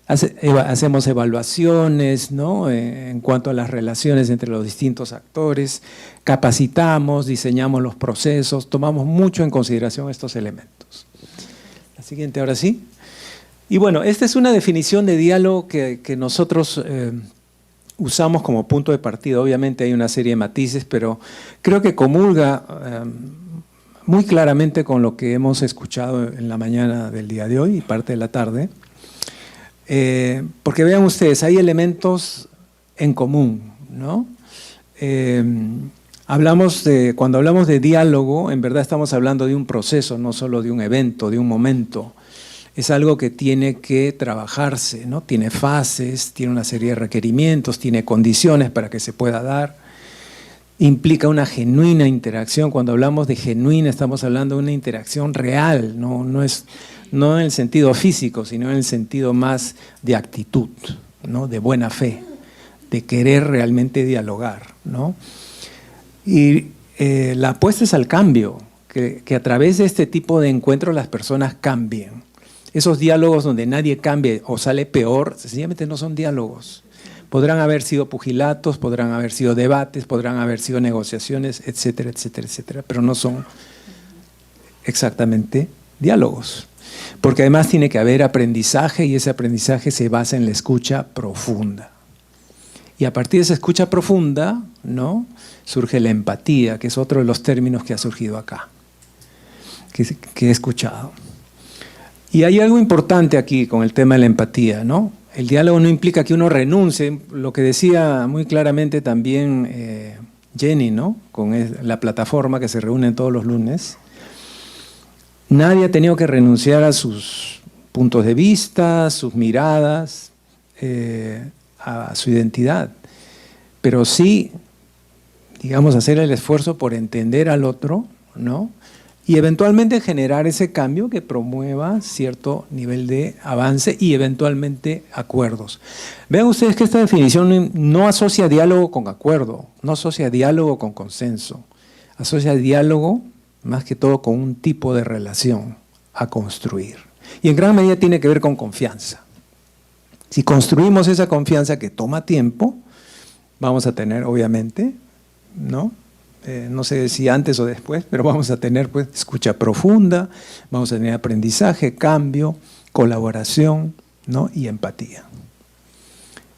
hacemos evaluaciones, ¿no? En cuanto a las relaciones entre los distintos actores, capacitamos, diseñamos los procesos, tomamos mucho en consideración estos elementos. La siguiente, ahora sí. Y bueno, esta es una definición de diálogo que nosotros usamos como punto de partida. Obviamente hay una serie de matices, pero creo que comulga muy claramente con lo que hemos escuchado en la mañana del día de hoy y parte de la tarde. Porque vean ustedes, hay elementos en común, ¿no? Cuando hablamos de diálogo, en verdad estamos hablando de un proceso, no solo de un evento, de un momento. Es algo que tiene que trabajarse, ¿no? Tiene fases, tiene una serie de requerimientos, tiene condiciones para que se pueda dar. Implica una genuina interacción. Cuando hablamos de genuina, estamos hablando de una interacción real, no en el sentido físico, sino en el sentido más de actitud, ¿no? De buena fe, de querer realmente dialogar, ¿no? Y la apuesta es al cambio, que a través de este tipo de encuentros las personas cambien. Esos diálogos donde nadie cambie o sale peor, sencillamente no son diálogos. Podrán haber sido pugilatos, podrán haber sido debates, podrán haber sido negociaciones, etcétera, etcétera, etcétera, pero no son exactamente diálogos. Porque además tiene que haber aprendizaje y ese aprendizaje se basa en la escucha profunda. Y a partir de esa escucha profunda, ¿no?, surge la empatía, que es otro de los términos que ha surgido acá, que he escuchado. Y hay algo importante aquí con el tema de la empatía, ¿no? El diálogo no implica que uno renuncie, lo que decía muy claramente también Jenny, ¿no?, con la plataforma que se reúne todos los lunes. Nadie ha tenido que renunciar a sus puntos de vista, sus miradas, a su identidad, pero sí, digamos, hacer el esfuerzo por entender al otro, ¿no?, y eventualmente generar ese cambio que promueva cierto nivel de avance y eventualmente acuerdos. Vean ustedes que esta definición no asocia diálogo con acuerdo, no asocia diálogo con consenso, asocia diálogo más que todo con un tipo de relación a construir. Y en gran medida tiene que ver con confianza. Si construimos esa confianza que toma tiempo, vamos a tener, obviamente, ¿no?, no sé si antes o después, pero vamos a tener, pues, escucha profunda, vamos a tener aprendizaje, cambio, colaboración, ¿no?, y empatía.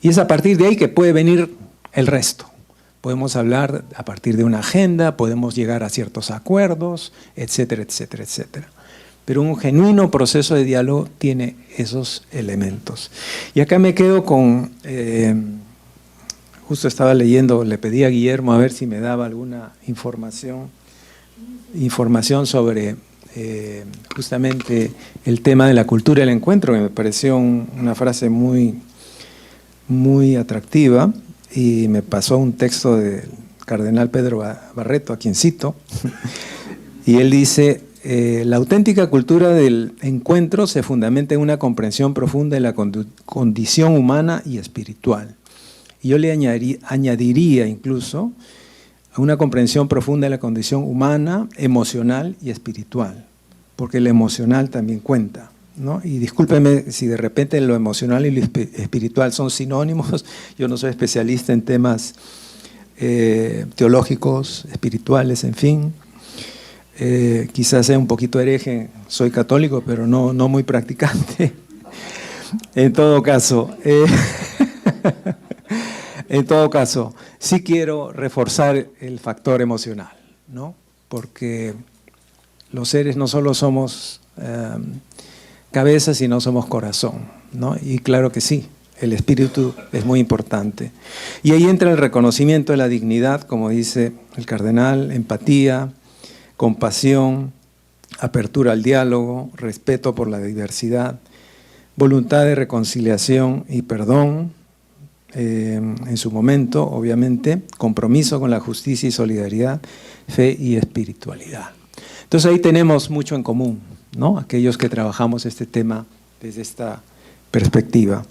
Y es a partir de ahí que puede venir el resto. Podemos hablar a partir de una agenda, podemos llegar a ciertos acuerdos, etcétera, etcétera, etcétera. Pero un genuino proceso de diálogo tiene esos elementos. Y acá me quedo con... justo estaba leyendo, le pedí a Guillermo a ver si me daba alguna información sobre justamente el tema de la cultura del encuentro, que me pareció una frase muy, muy atractiva, y me pasó un texto del cardenal Pedro Barreto, a quien cito, y él dice: la auténtica cultura del encuentro se fundamenta en una comprensión profunda de la condición humana y espiritual. Y yo le añadiría incluso a una comprensión profunda de la condición humana, emocional y espiritual, porque lo emocional también cuenta, ¿no? Y discúlpeme si de repente lo emocional y lo espiritual son sinónimos, yo no soy especialista en temas teológicos, espirituales, en fin. Quizás sea un poquito hereje, soy católico, pero no muy practicante. En todo caso... En todo caso, sí quiero reforzar el factor emocional, ¿no? Porque los seres no solo somos cabeza, sino somos corazón, ¿no? Y claro que sí, el espíritu es muy importante. Y ahí entra el reconocimiento de la dignidad, como dice el cardenal, empatía, compasión, apertura al diálogo, respeto por la diversidad, voluntad de reconciliación y perdón, en su momento, obviamente, compromiso con la justicia y solidaridad, fe y espiritualidad. Entonces ahí tenemos mucho en común, ¿no?, aquellos que trabajamos este tema desde esta perspectiva.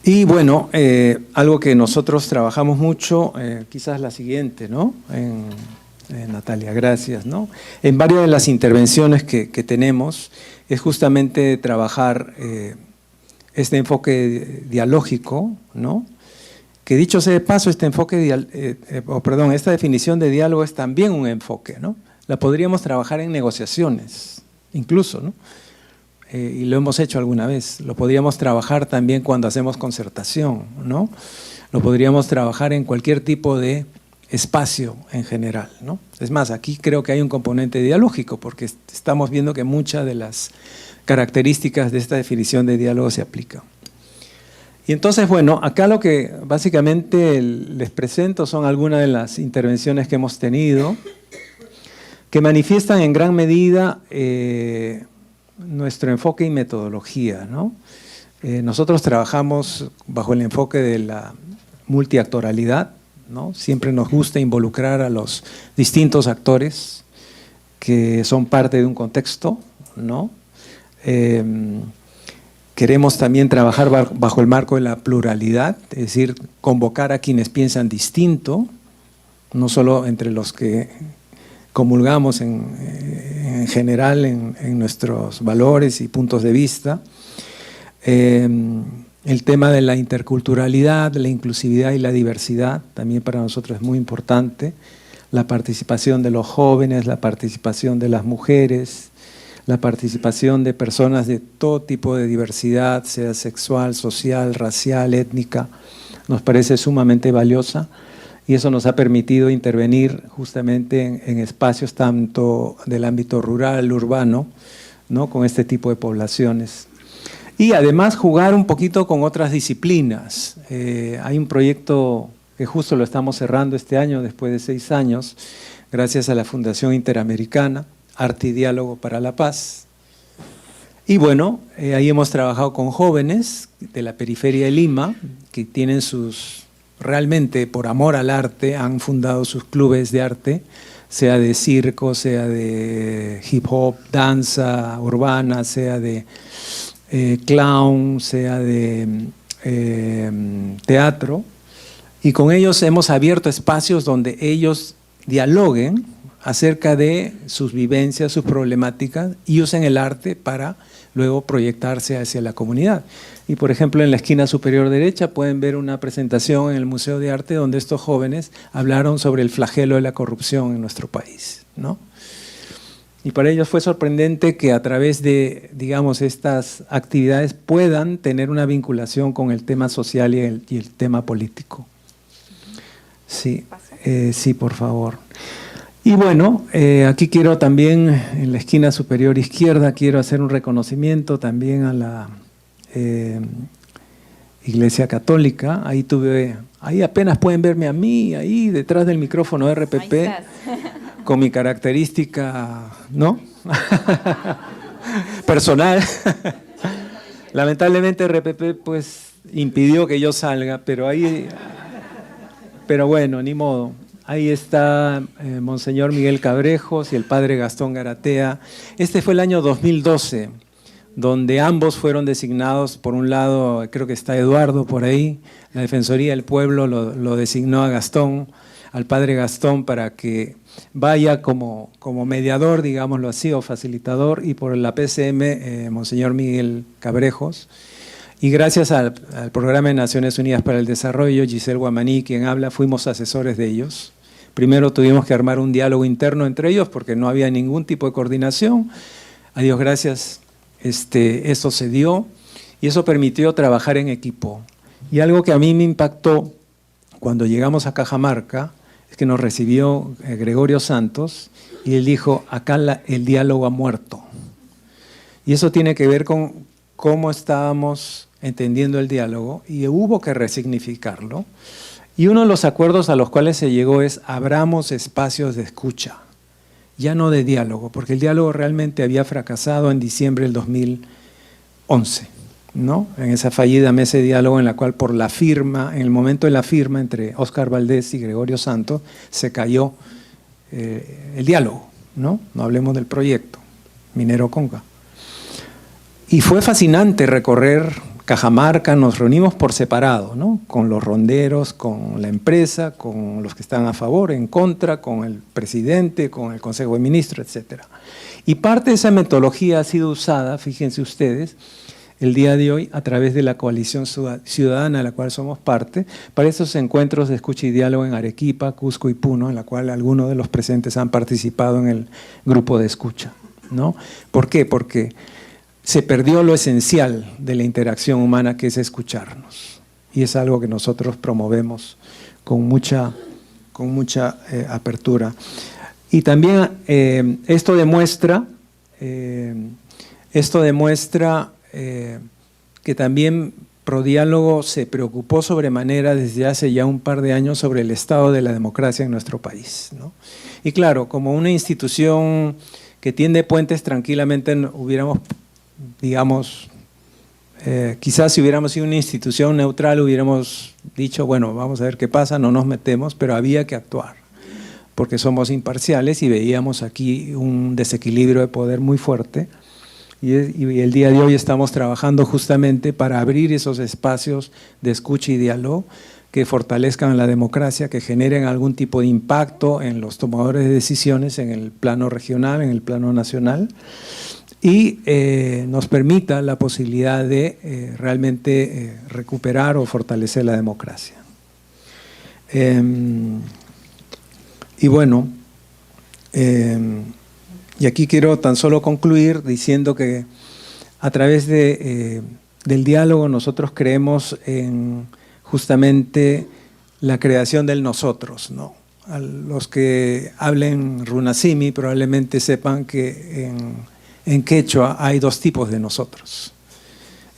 Y bueno, algo que nosotros trabajamos mucho, quizás la siguiente, ¿no?, Natalia, gracias, ¿no?, en varias de las intervenciones que tenemos, es justamente trabajar este enfoque dialógico, ¿no?, que dicho sea de paso, este enfoque, esta definición de diálogo es también un enfoque, ¿no? La podríamos trabajar en negociaciones, incluso, ¿no? Y lo hemos hecho alguna vez. Lo podríamos trabajar también cuando hacemos concertación, ¿no? Lo podríamos trabajar en cualquier tipo de espacio en general, ¿no? Es más, aquí creo que hay un componente dialógico, porque estamos viendo que muchas de las características de esta definición de diálogo se aplican. Y entonces, bueno, acá lo que básicamente les presento son algunas de las intervenciones que hemos tenido, que manifiestan en gran medida nuestro enfoque y metodología, ¿no? Nosotros trabajamos bajo el enfoque de la multiactoralidad, ¿no? Siempre nos gusta involucrar a los distintos actores que son parte de un contexto, ¿no? queremos también trabajar bajo el marco de la pluralidad, es decir, convocar a quienes piensan distinto, no solo entre los que comulgamos en general en nuestros valores y puntos de vista. El tema de la interculturalidad, la inclusividad y la diversidad también para nosotros es muy importante. La participación de los jóvenes, la participación de las mujeres, la participación de personas de todo tipo de diversidad, sea sexual, social, racial, étnica, nos parece sumamente valiosa y eso nos ha permitido intervenir justamente en espacios tanto del ámbito rural, urbano, ¿no? Con este tipo de poblaciones. Y además jugar un poquito con otras disciplinas. Hay un proyecto que justo lo estamos cerrando este año, después de 6 años, gracias a la Fundación Interamericana, Arte y Diálogo para la Paz. Y bueno, ahí hemos trabajado con jóvenes de la periferia de Lima, que tienen realmente por amor al arte, han fundado sus clubes de arte, sea de circo, sea de hip hop, danza urbana, sea de clown, sea de teatro, y con ellos hemos abierto espacios donde ellos dialoguen acerca de sus vivencias, sus problemáticas y usen el arte para luego proyectarse hacia la comunidad. Y por ejemplo en la esquina superior derecha pueden ver una presentación en el Museo de Arte donde estos jóvenes hablaron sobre el flagelo de la corrupción en nuestro país, ¿no? Y para ellos fue sorprendente que a través de, digamos, estas actividades puedan tener una vinculación con el tema social y el tema político. Sí, sí, por favor. Y bueno, aquí quiero también, en la esquina superior izquierda, quiero hacer un reconocimiento también a la Iglesia Católica. Ahí apenas pueden verme a mí, ahí detrás del micrófono RPP. Con mi característica, ¿no? Personal. Lamentablemente RPP pues impidió que yo salga, pero bueno, ni modo. Ahí está Monseñor Miguel Cabrejos y el Padre Gastón Garatea. Este fue el año 2012, donde ambos fueron designados, por un lado, creo que está Eduardo por ahí, la Defensoría del Pueblo lo designó a Gastón, al Padre Gastón, para que vaya como mediador, digámoslo así, o facilitador, y por la PCM, Monseñor Miguel Cabrejos. Y gracias al Programa de Naciones Unidas para el Desarrollo, Giselle Guamaní, quien habla, fuimos asesores de ellos. Primero tuvimos que armar un diálogo interno entre ellos porque no había ningún tipo de coordinación. A Dios gracias, eso se dio y eso permitió trabajar en equipo. Y algo que a mí me impactó cuando llegamos a Cajamarca es que nos recibió Gregorio Santos y él dijo, acá el diálogo ha muerto. Y eso tiene que ver con cómo estábamos entendiendo el diálogo y hubo que resignificarlo. Y uno de los acuerdos a los cuales se llegó es abramos espacios de escucha, ya no de diálogo, porque el diálogo realmente había fracasado en diciembre del 2011, ¿no? En esa fallida mesa de diálogo en la cual por la firma, en el momento de la firma entre Óscar Valdés y Gregorio Santos, se cayó el diálogo, ¿no? No hablemos del proyecto Minero Conga. Y fue fascinante recorrer Cajamarca, nos reunimos por separado, ¿no? Con los ronderos, con la empresa, con los que están a favor, en contra, con el presidente, con el Consejo de Ministros, etc. Y parte de esa metodología ha sido usada, fíjense ustedes, el día de hoy a través de la coalición ciudadana de la cual somos parte, para esos encuentros de escucha y diálogo en Arequipa, Cusco y Puno, en la cual algunos de los presentes han participado en el grupo de escucha, ¿no? ¿Por qué? Porque se perdió lo esencial de la interacción humana, que es escucharnos. Y es algo que nosotros promovemos con mucha apertura. Y también esto demuestra que también Prodiálogo se preocupó sobremanera desde hace ya un par de años sobre el estado de la democracia en nuestro país, ¿no? Y claro, como una institución que tiende puentes, tranquilamente hubiéramos, digamos, quizás si hubiéramos sido una institución neutral hubiéramos dicho, bueno, vamos a ver qué pasa, no nos metemos, pero había que actuar, porque somos imparciales y veíamos aquí un desequilibrio de poder muy fuerte, Y el día de hoy estamos trabajando justamente para abrir esos espacios de escucha y diálogo que fortalezcan la democracia, que generen algún tipo de impacto en los tomadores de decisiones en el plano regional, en el plano nacional, y nos permita la posibilidad de realmente recuperar o fortalecer la democracia. Y bueno, y aquí quiero tan solo concluir diciendo que a través del diálogo nosotros creemos en justamente la creación del nosotros, ¿no? A los que hablen runasimi probablemente sepan que en quechua hay dos tipos de nosotros.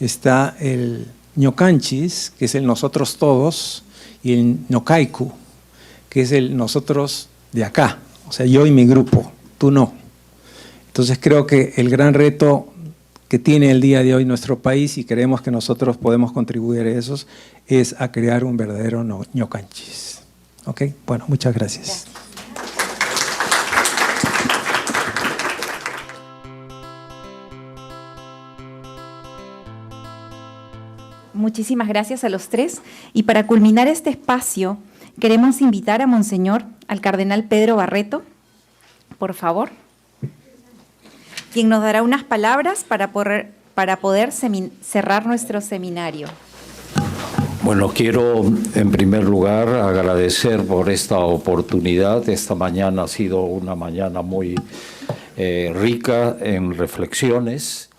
Está el ñocanchis, que es el nosotros todos, y el ñocaiku, que es el nosotros de acá, o sea, yo y mi grupo, tú no. Entonces creo que el gran reto que tiene el día de hoy nuestro país, y creemos que nosotros podemos contribuir a eso, es a crear un verdadero ñocanchis. ¿Ok? Bueno, muchas gracias. Muchísimas gracias a los tres. Y para culminar este espacio, queremos invitar a Monseñor, al Cardenal Pedro Barreto, por favor, quien nos dará unas palabras para poder cerrar nuestro seminario. Bueno, quiero en primer lugar agradecer por esta oportunidad. Esta mañana ha sido una mañana muy rica en reflexiones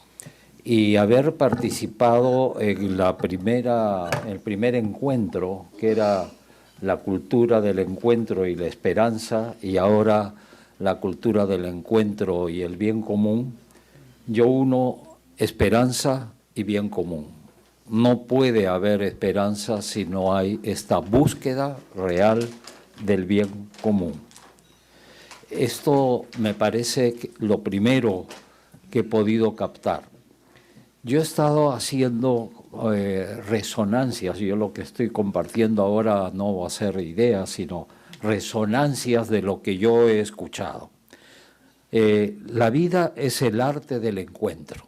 y haber participado en el primer encuentro, que era la cultura del encuentro y la esperanza, y ahora la cultura del encuentro y el bien común. Yo uno esperanza y bien común. No puede haber esperanza si no hay esta búsqueda real del bien común. Esto me parece lo primero que he podido captar. Yo he estado haciendo resonancias. Yo lo que estoy compartiendo ahora no va a ser ideas, sino resonancias de lo que yo he escuchado. La vida es el arte del encuentro.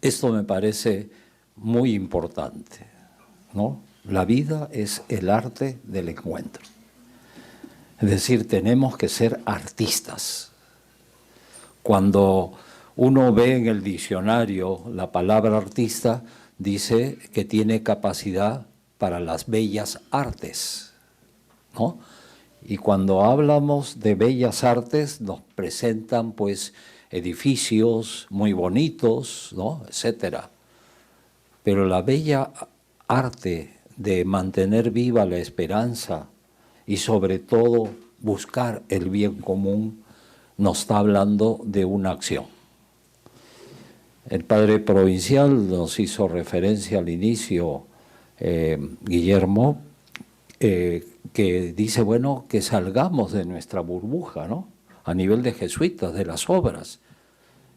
Esto me parece muy importante, ¿no? La vida es el arte del encuentro. Es decir, tenemos que ser artistas. Cuando uno ve en el diccionario la palabra artista, dice que tiene capacidad para las bellas artes, ¿no? Y cuando hablamos de bellas artes nos presentan pues edificios muy bonitos, ¿no? Etcétera. Pero la bella arte de mantener viva la esperanza y sobre todo buscar el bien común nos está hablando de una acción. El padre provincial nos hizo referencia al inicio, Guillermo, que dice, bueno, que salgamos de nuestra burbuja, ¿no? A nivel de jesuitas, de las obras.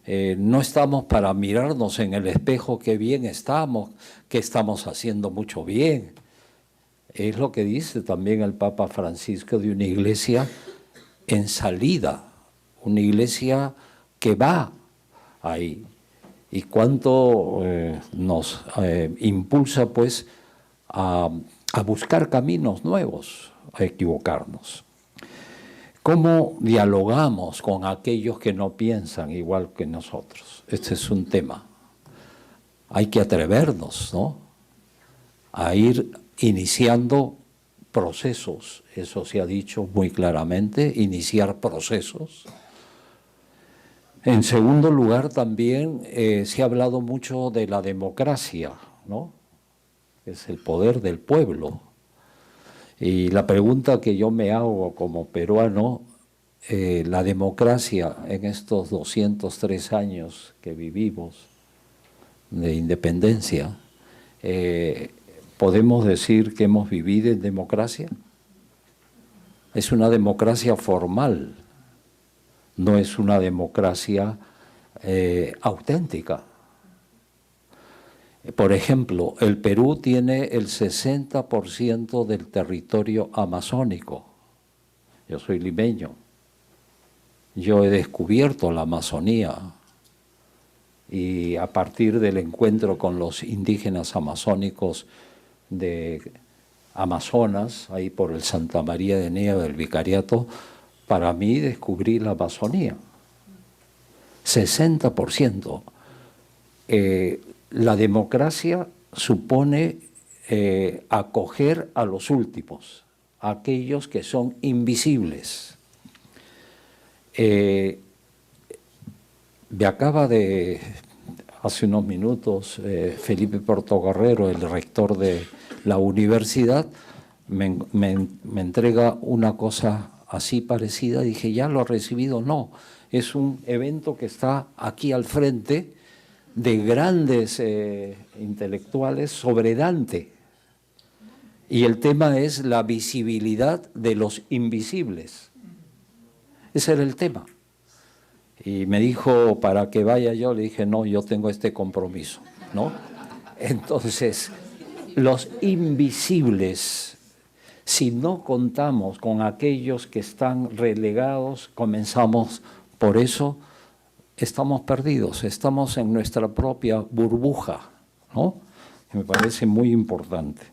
No estamos para mirarnos en el espejo qué bien estamos, qué estamos haciendo mucho bien. Es lo que dice también el Papa Francisco de una iglesia en salida, una iglesia que va ahí. Y cuánto nos impulsa pues a buscar caminos nuevos, a equivocarnos. ¿Cómo dialogamos con aquellos que no piensan igual que nosotros? Este es un tema. Hay que atrevernos, ¿no?, a ir iniciando procesos. Eso se ha dicho muy claramente, iniciar procesos. En segundo lugar, también se ha hablado mucho de la democracia, ¿no? Es el poder del pueblo. Y la pregunta que yo me hago como peruano, la democracia en estos 203 años que vivimos de independencia, ¿podemos decir que hemos vivido en democracia? Es una democracia formal, no es una democracia auténtica. Por ejemplo, el Perú tiene el 60% del territorio amazónico. Yo soy limeño. Yo he descubierto la Amazonía. y a partir del encuentro con los indígenas amazónicos de Amazonas, ahí por el Santa María de Nieve del Vicariato, para mí descubrí la Amazonía. 60%. La democracia supone acoger a los últimos, a aquellos que son invisibles. Me acaba de, hace unos minutos, Felipe Portocarrero, el rector de la universidad, me entrega una cosa así parecida. Dije, ¿ya lo ha recibido? No, es un evento que está aquí al frente de grandes intelectuales sobre Dante. Y el tema es la visibilidad de los invisibles. Ese era el tema. Y me dijo, para que vaya yo, le dije, no, yo tengo este compromiso, ¿no? Entonces, los invisibles, si no contamos con aquellos que están relegados, comenzamos por eso, estamos perdidos, estamos en nuestra propia burbuja, ¿no? Me parece muy importante.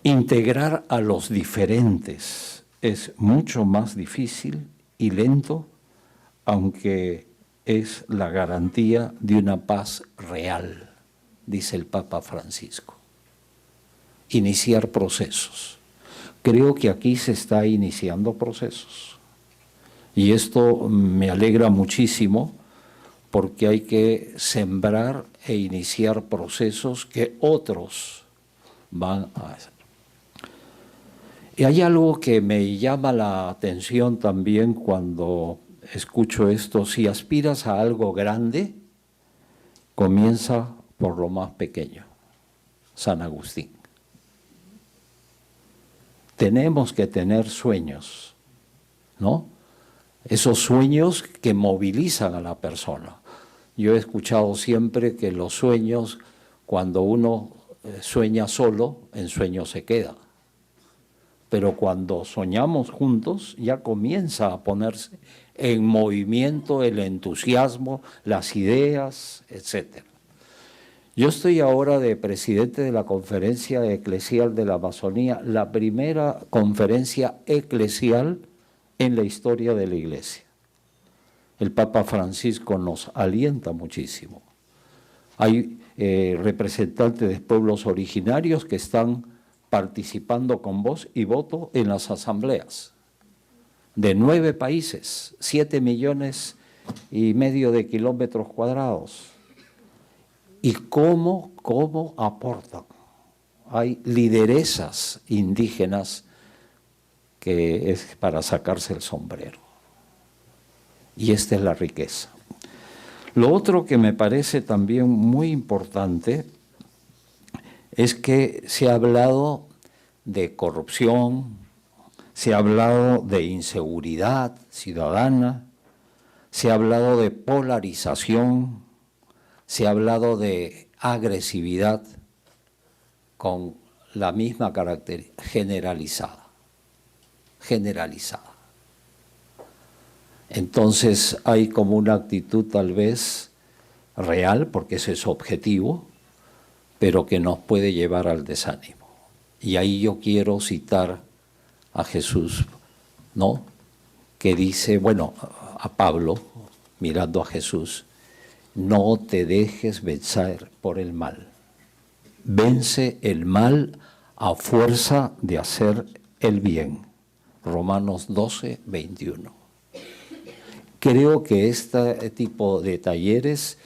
Integrar a los diferentes es mucho más difícil y lento, aunque es la garantía de una paz real, dice el Papa Francisco. Iniciar procesos. Creo que aquí se está iniciando procesos. Y esto me alegra muchísimo porque hay que sembrar e iniciar procesos que otros van a hacer. Y hay algo que me llama la atención también cuando escucho esto: si aspiras a algo grande, comienza por lo más pequeño. San Agustín. Tenemos que tener sueños, ¿no? Esos sueños que movilizan a la persona. Yo he escuchado siempre que los sueños, cuando uno sueña solo, en sueño se queda. Pero cuando soñamos juntos, ya comienza a ponerse en movimiento el entusiasmo, las ideas, etc. Yo estoy ahora de presidente de la Conferencia Eclesial de la Amazonía, la primera conferencia eclesial en la historia de la Iglesia. El Papa Francisco nos alienta muchísimo. Hay representantes de pueblos originarios que están participando con voz y voto en las asambleas de 9 países, 7,5 millones de kilómetros cuadrados. ¿Y cómo aportan? Hay lideresas indígenas que es para sacarse el sombrero. Y esta es la riqueza. Lo otro que me parece también muy importante es que se ha hablado de corrupción, se ha hablado de inseguridad ciudadana, se ha hablado de polarización, se ha hablado de agresividad con la misma característica generalizada. Entonces hay como una actitud tal vez real, porque ese es objetivo, pero que nos puede llevar al desánimo. Y ahí yo quiero citar a Jesús, ¿no? Que dice, bueno, a Pablo, mirando a Jesús, no te dejes vencer por el mal. Vence el mal a fuerza de hacer el bien. Romanos 12, 21. Creo que este tipo de talleres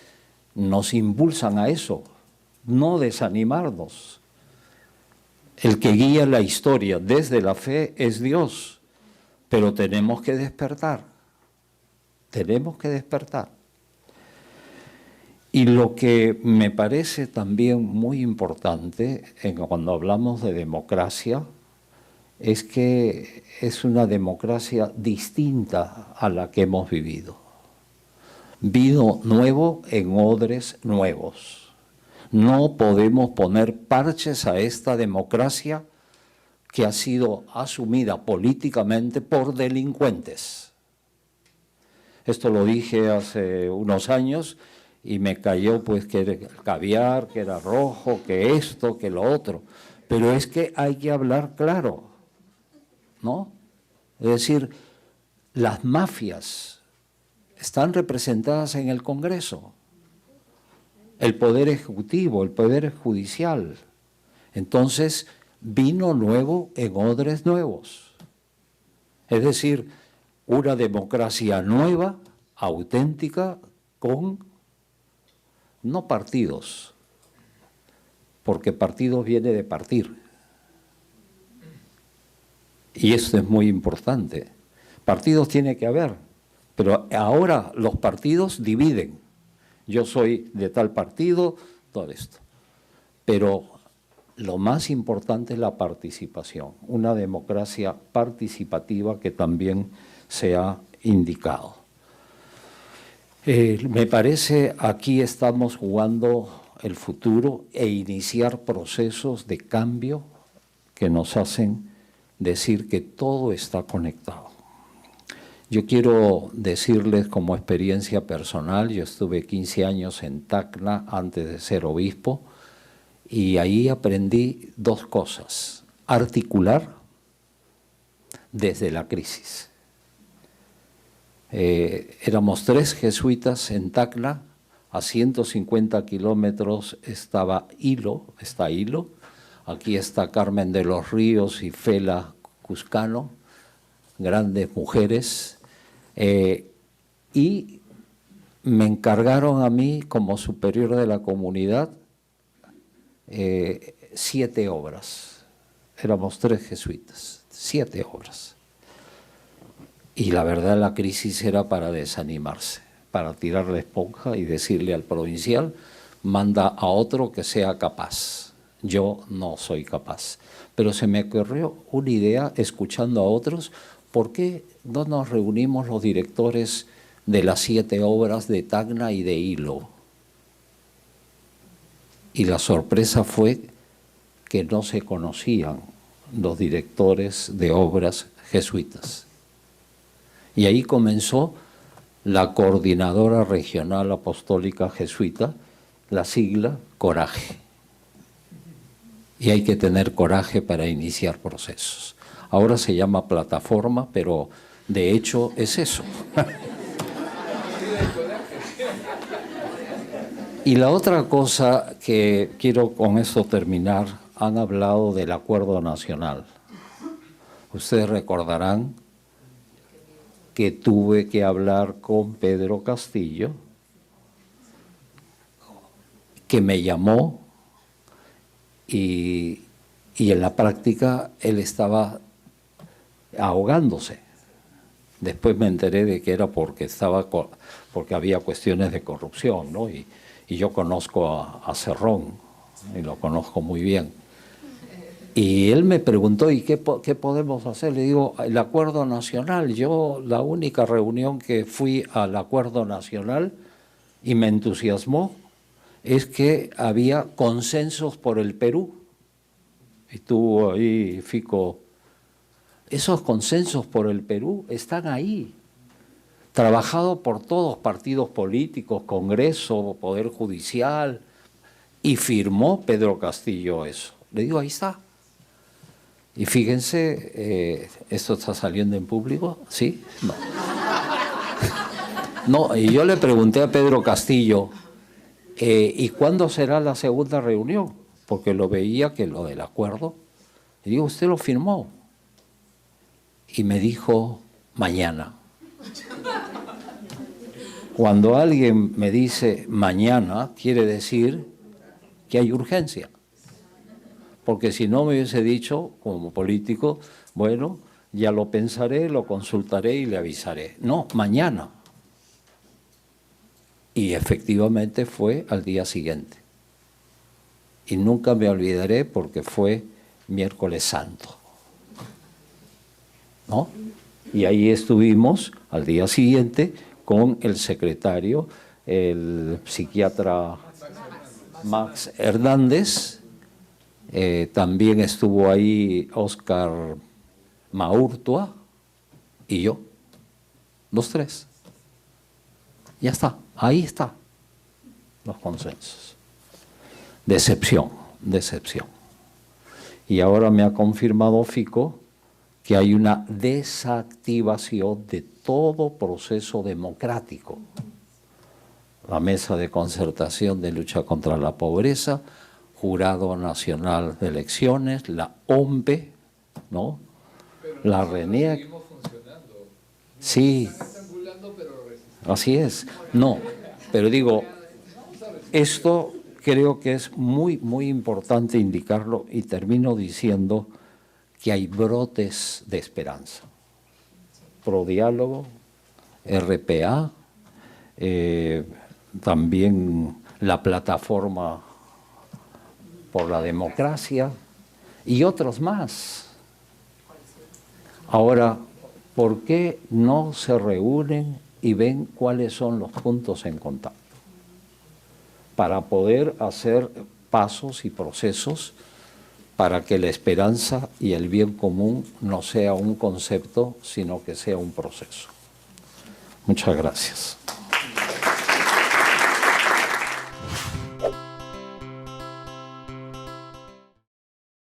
nos impulsan a eso, no desanimarnos. El que guía la historia desde la fe es Dios, pero tenemos que despertar. Tenemos que despertar. Y lo que me parece también muy importante cuando hablamos de democracia es que es una democracia distinta a la que hemos vivido. Vino nuevo en odres nuevos. No podemos poner parches a esta democracia que ha sido asumida políticamente por delincuentes. Esto lo dije hace unos años y me cayó pues que era el caviar, que era rojo, que esto, que lo otro. Pero es que hay que hablar claro, ¿no? Es decir, las mafias están representadas en el Congreso, el Poder Ejecutivo, el Poder Judicial. Entonces, vino nuevo en odres nuevos. Es decir, una democracia nueva, auténtica, con no partidos, porque partidos viene de partir. Y esto es muy importante. Partidos tiene que haber, pero ahora los partidos dividen. Yo soy de tal partido, todo esto. Pero lo más importante es la participación, una democracia participativa que también se ha indicado. Me parece aquí estamos jugando el futuro e iniciar procesos de cambio que nos hacen decir que todo está conectado. Yo quiero decirles como experiencia personal, yo estuve 15 años en Tacna antes de ser obispo y ahí aprendí dos cosas: articular desde la crisis. Éramos 3 jesuitas en Tacna, a 150 kilómetros estaba Hilo, está Hilo, aquí está Carmen de los Ríos y Fela Cuscano, grandes mujeres, y me encargaron a mí como superior de la comunidad 7 obras. Éramos 3 jesuitas, 7 obras. Y la verdad la crisis era para desanimarse, para tirar la esponja y decirle al provincial, manda a otro que sea capaz. Yo no soy capaz. Pero se me ocurrió una idea, escuchando a otros, ¿por qué no nos reunimos los directores de las 7 obras de Tacna y de Hilo? Y la sorpresa fue que no se conocían los directores de obras jesuitas. Y ahí comenzó la Coordinadora Regional Apostólica Jesuita, la sigla Coraje. Y hay que tener coraje para iniciar procesos. Ahora se llama plataforma, pero de hecho es eso. Y la otra cosa que quiero con esto terminar, han hablado del acuerdo nacional. Ustedes recordarán que tuve que hablar con Pedro Castillo, que me llamó y en la práctica él estaba ahogándose. Después me enteré de que era porque había cuestiones de corrupción, ¿no? Y yo conozco a Cerrón, y lo conozco muy bien. Y él me preguntó, ¿y qué podemos hacer? Le digo, el acuerdo nacional. Yo la única reunión que fui al acuerdo nacional y me entusiasmó es que había consensos por el Perú. Y tú ahí, Fico, esos consensos por el Perú están ahí, trabajado por todos, partidos políticos, Congreso, Poder Judicial, y firmó Pedro Castillo eso. Le digo, ahí está. Y fíjense, ¿esto está saliendo en público? ¿Sí? No. No, y yo le pregunté a Pedro Castillo, ¿y cuándo será la segunda reunión? Porque lo veía que lo del acuerdo. Y digo, ¿usted lo firmó? Y me dijo, mañana. Cuando alguien me dice mañana, quiere decir que hay urgencia. Porque si no me hubiese dicho, como político, bueno, ya lo pensaré, lo consultaré y le avisaré. No, mañana. Y efectivamente fue al día siguiente. Y nunca me olvidaré porque fue miércoles santo, ¿no? Y ahí estuvimos al día siguiente con el secretario, el psiquiatra Max Hernández. También estuvo ahí Óscar Maurtua y yo, los 3. Ya está, ahí está. los consensos. Decepción. Y ahora me ha confirmado Fico que hay una desactivación de todo proceso democrático. La Mesa de Concertación de Lucha contra la Pobreza, Jurado Nacional de Elecciones, la OMPE, ¿no? La RENIEC. Sí, así es. No, pero digo, esto creo que es muy, muy importante indicarlo y termino diciendo que hay brotes de esperanza. Prodiálogo, RPA, también la Plataforma por la Democracia y otros más. Ahora, ¿por qué no se reúnen y ven cuáles son los puntos en contacto? Para poder hacer pasos y procesos para que la esperanza y el bien común no sea un concepto, sino que sea un proceso. Muchas gracias.